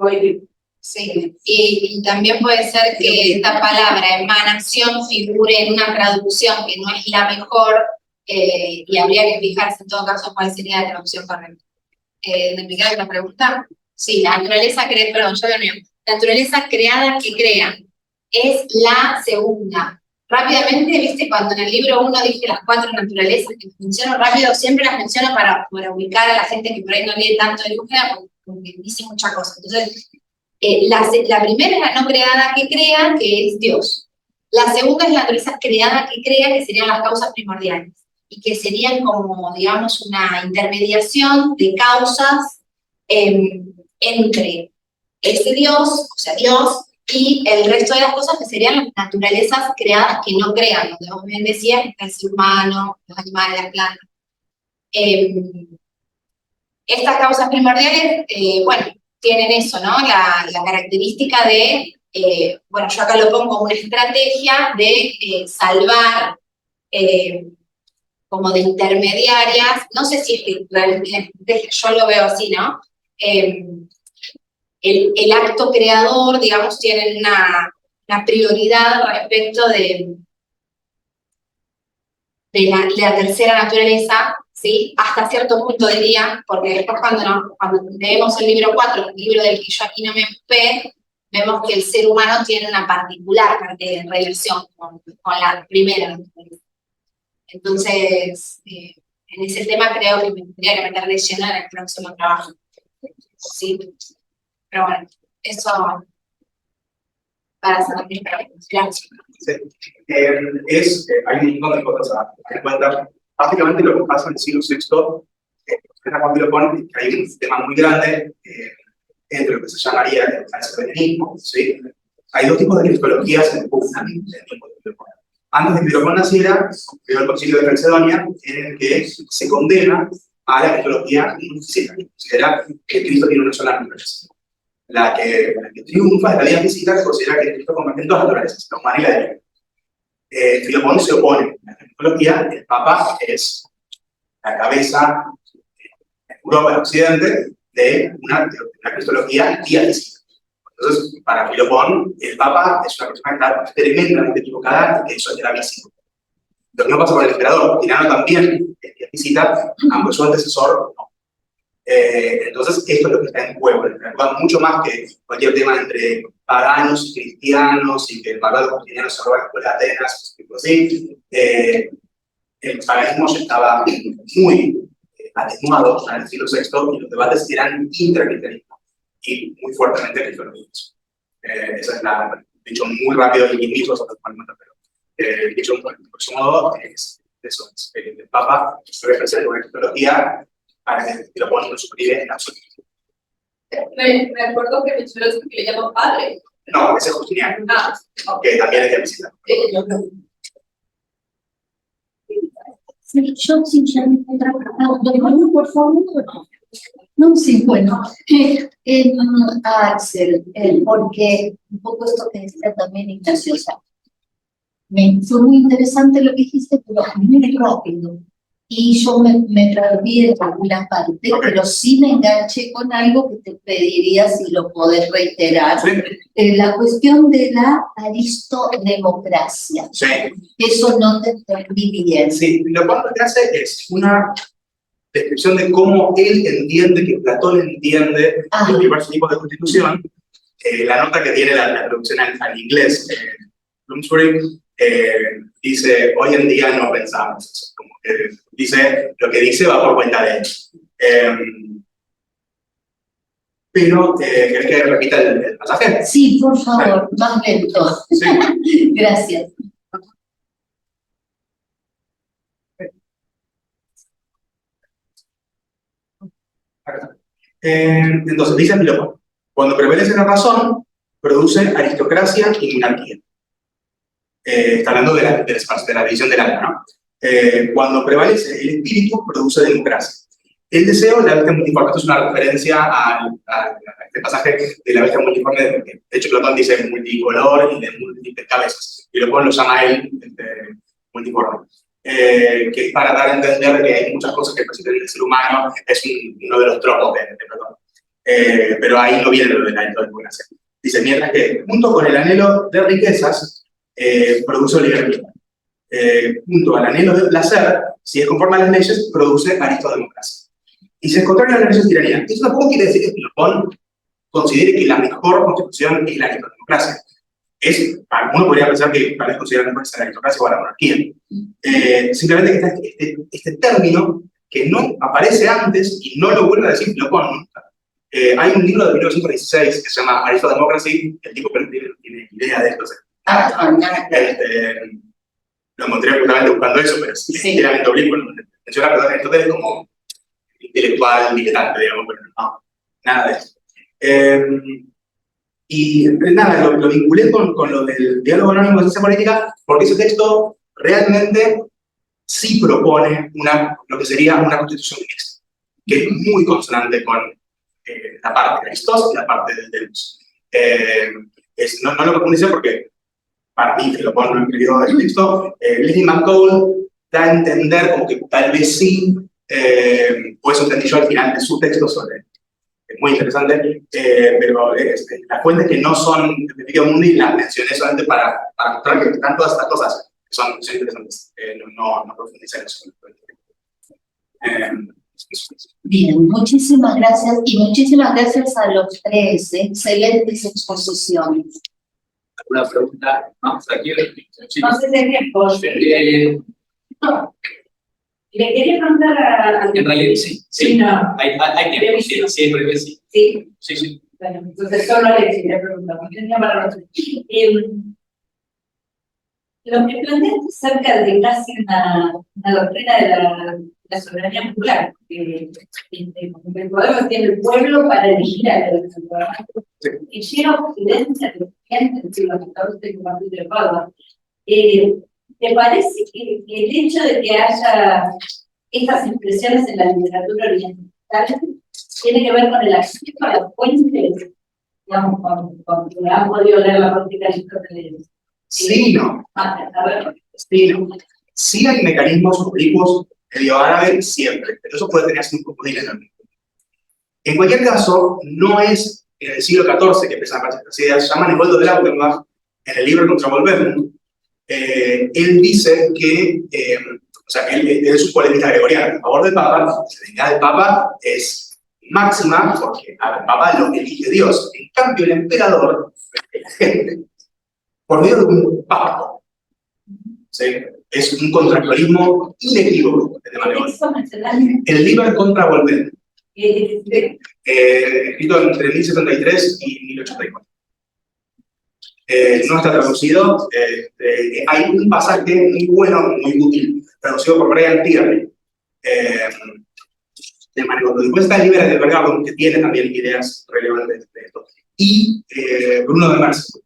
Sí, y también puede ser que esta palabra emanación figure en una traducción que no es la mejor, y habría que fijarse en todo caso cuál sería la traducción correcta. ¿Me queda otra pregunta? Sí, la naturaleza la naturaleza creada que crea es la segunda. Rápidamente, viste, cuando en el libro 1 dije las 4 naturalezas que menciono rápido, siempre las menciono para ubicar a la gente que por ahí no lee tanto de Diógenes, porque dice muchas cosas. Entonces, la primera es la no creada que crea, que es Dios. La segunda es la naturaleza creada que crea, que serían las causas primordiales, y que serían como, digamos, una intermediación de causas entre ese Dios, o sea, Dios, y el resto de las cosas que serían las naturalezas creadas que no crean, donde vos bien decías, el ser humano, los animales, las plantas. Estas causas primordiales, bueno, tienen eso, ¿no? La característica de, bueno, yo acá lo pongo como una estrategia de salvar como de intermediarias, no sé si es que realmente yo lo veo así, ¿no? El acto creador, digamos, tiene una prioridad respecto de la tercera naturaleza, ¿sí? Hasta cierto punto diría, porque después cuando leemos el libro 4, el libro del que yo aquí no me ocupé, vemos que el ser humano tiene una particular relación con la primera naturaleza. Entonces, en ese tema creo que me tendría que meter de lleno en el próximo trabajo. ¿Sí? Pero bueno, eso para hacer mis preguntas. Gracias. Sí. Hay un montón de cosas a tener en cuenta. Básicamente lo que pasa en el siglo VI, cuando lo pone, que hay un tema muy grande entre lo que se llamaría el calcedonismo, ¿sí? Hay dos tipos de cristologías en pugna en el tiempo de Filopón. Antes de que Filopón naciera, el concilio de Calcedonia, en el que se condena a la cristología física, que considera que Cristo tiene una sola naturaleza. La que triunfa de la vida física se considera que Cristo converge en dos naturalezas, la humana y la divina. Filopón se opone a la cristología, el Papa es la cabeza en Europa, en Occidente, de una cristología dialéctica. Entonces, para Filopón, el Papa es una persona que está tremendamente equivocada y que eso era físico. Lo mismo pasa con el emperador. Tirano también es dialéctica, aunque su antecesor no. Entonces, esto es lo que está en juego. Mucho más que cualquier tema entre paganos y cristianos, y que el valor de los cristianos se roba la escuela de Atenas, tipo así. El paganismo ya estaba muy atenuado en el siglo VI, y los debates eran intracristianismo y muy fuertemente cristológicos. Esa es la, dicho muy rápido y mismo sobre pero dicho por su modo, es eso, es el Papa representa una cristología para que lo ponen en su primer en absoluto. Me acuerdo que mencionaste que le llaman padre. No, ese es Justiniano, que también es de visita. Yo sinceramente otra pregunta, por favor. No, sí, bueno, Axel, porque un poco esto que decía también Ignacio, o sea, fue muy interesante lo que dijiste, pero muy rápido. Y yo me perdí en alguna parte, pero sí me enganché con algo que te pediría si lo podés reiterar. Sí. La cuestión de la aristodemocracia. Sí. Eso no te entendí bien. Sí, lo que hace es una descripción de cómo él entiende, que Platón entiende los diversos tipos de constitución. La nota que tiene la traducción al inglés, Bloomsbury, dice, hoy en día no pensamos eso. Como que dice, lo que dice va por cuenta de él. Pero, ¿querés que repita el pasaje? Sí, por favor, más lento. Sí. Gracias. Entonces, dice Filopón, cuando prevalece la razón, produce aristocracia y monarquía. Está hablando de la división del alma, ¿no? Cuando prevalece el espíritu, produce democracia. El deseo, la bestia multiforme, esto es una referencia a este pasaje de la bestia multiforme, de hecho Platón dice multicolor y de múltiples cabezas, y luego lo llama él multiforme. Que es para dar a entender que hay muchas cosas que presentan en el ser humano, es uno de los tropos de Platón. Pero ahí no viene lo de la democracia. Dice, mientras que junto con el anhelo de riquezas, produce oligarquía. Junto al anhelo de placer, si es conforme a las leyes, produce aristodemocracia. Y si es contrario a las leyes, tiranía. Eso tampoco quiere decir que Filopón considere que la mejor constitución es la aristodemocracia. Uno podría pensar que tal vez consideran mejor la aristocracia o la monarquía. Simplemente que está este término que no aparece antes y no lo vuelve a decir Filopón nunca. Hay un libro de 1916 que se llama Aristodemocracy, el tipo que no tiene idea de esto. Lo encontré justamente buscando eso, pero es enteramente oblicuo. Menciona a Aristóteles como intelectual, militante, digamos, pero no, nada de eso. Y nada, lo vinculé con lo del diálogo anónimo de ciencia política, porque ese texto realmente sí propone lo que sería una constitución mixta, que es muy consonante con la parte de Aristóteles y la parte del Delfos. No lo profundice porque para mí Filopón no escribió el texto. Leslie McCall da a entender como que tal vez sí, por eso entendí yo al final de su texto sobre, es muy interesante, pero las fuentes que no son de Wikimundi las mencioné solamente para mostrar que están todas estas cosas que son interesantes, no profundizar en eso. Bien, muchísimas gracias y muchísimas gracias a los tres, excelentes exposiciones. ¿Alguna pregunta más aquí? No sé de qué no. Le quería preguntar a... En realidad sí, Sí, no. hay tiempo, sí, siempre que sí. Sí. Sí, sí. Bueno, entonces solo le quería preguntar, porque tenía para los... Lo que planteaste acerca de casi una doctrina de la soberanía popular, que el poder tiene el pueblo para elegir a los ciudadanos. Y llega a Occidente, a Occidente, en siglo XIV, con Martín de Padua. ¿Te parece que el hecho de que haya estas expresiones en la literatura oriental tiene que ver con el acceso a las fuentes, digamos, con que han podido leer la práctica aristotélica? Sí, no. A ver. Sí, no. Sí hay mecanismos oblicuos medio árabe siempre, pero eso puede tener un poco de dinamismo. En cualquier caso, no es en el siglo XIV que empiezan a aparecer estas ideas. Se llama Leopoldo de Lauterbach, en el libro Contra Volvermund. Él dice que, o sea, él es un polemista gregoriano a favor del Papa. La dignidad del Papa es máxima porque al Papa lo elige Dios. En cambio, el emperador es la gente, por medio de un pacto. ¿Sí? Es un contractualismo inequívoco el tema de hoy. El Liber Contra Volvermund. Escrito entre 1073 y 1084. No está traducido. Hay un pasaje muy bueno, muy útil, traducido por Brian Tierney, de Manegondo. Después está el Liber de Bergamo, que tiene también ideas relevantes de esto. Y Bruno de Mers,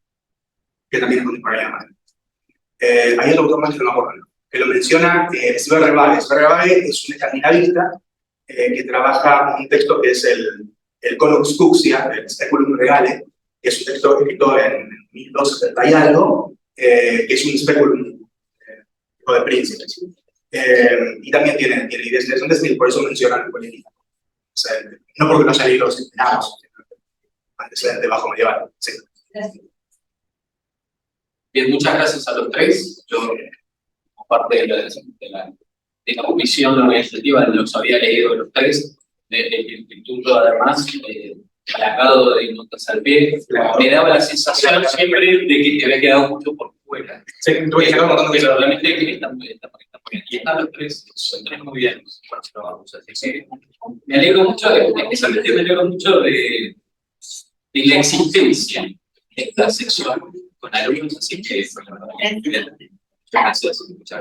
que también es contemporáneo. Hay otro autor más que no me acuerdo, que lo menciona, Sverre Vage. Sverre Vage es un escandinavista que trabaja un texto que es el Conox Cuxia, el Speculum Regale, que es un texto escrito en 1270 y algo, que es un speculum de príncipes. Y también tiene ideas interesantes y por eso mencionan el político. O sea, no porque no haya leído los empleados, antecedente bajo medieval. Sí. Gracias. Bien, muchas gracias a los tres. Yo, como parte de la comisión organizativa, los había leído los tres. El título, además, halagado de notas al pie, me daba la sensación siempre de que te había quedado mucho por fuera. Sí, tuve que sacar un montón de cosas. Realmente que están muy bien. Y están los tres, son tres muy bien. Buenos trabajos. Así que me alegro mucho, especialmente me alegro mucho de la existencia de esta sección con alumnos, así que, bueno, gracias. Muchas gracias.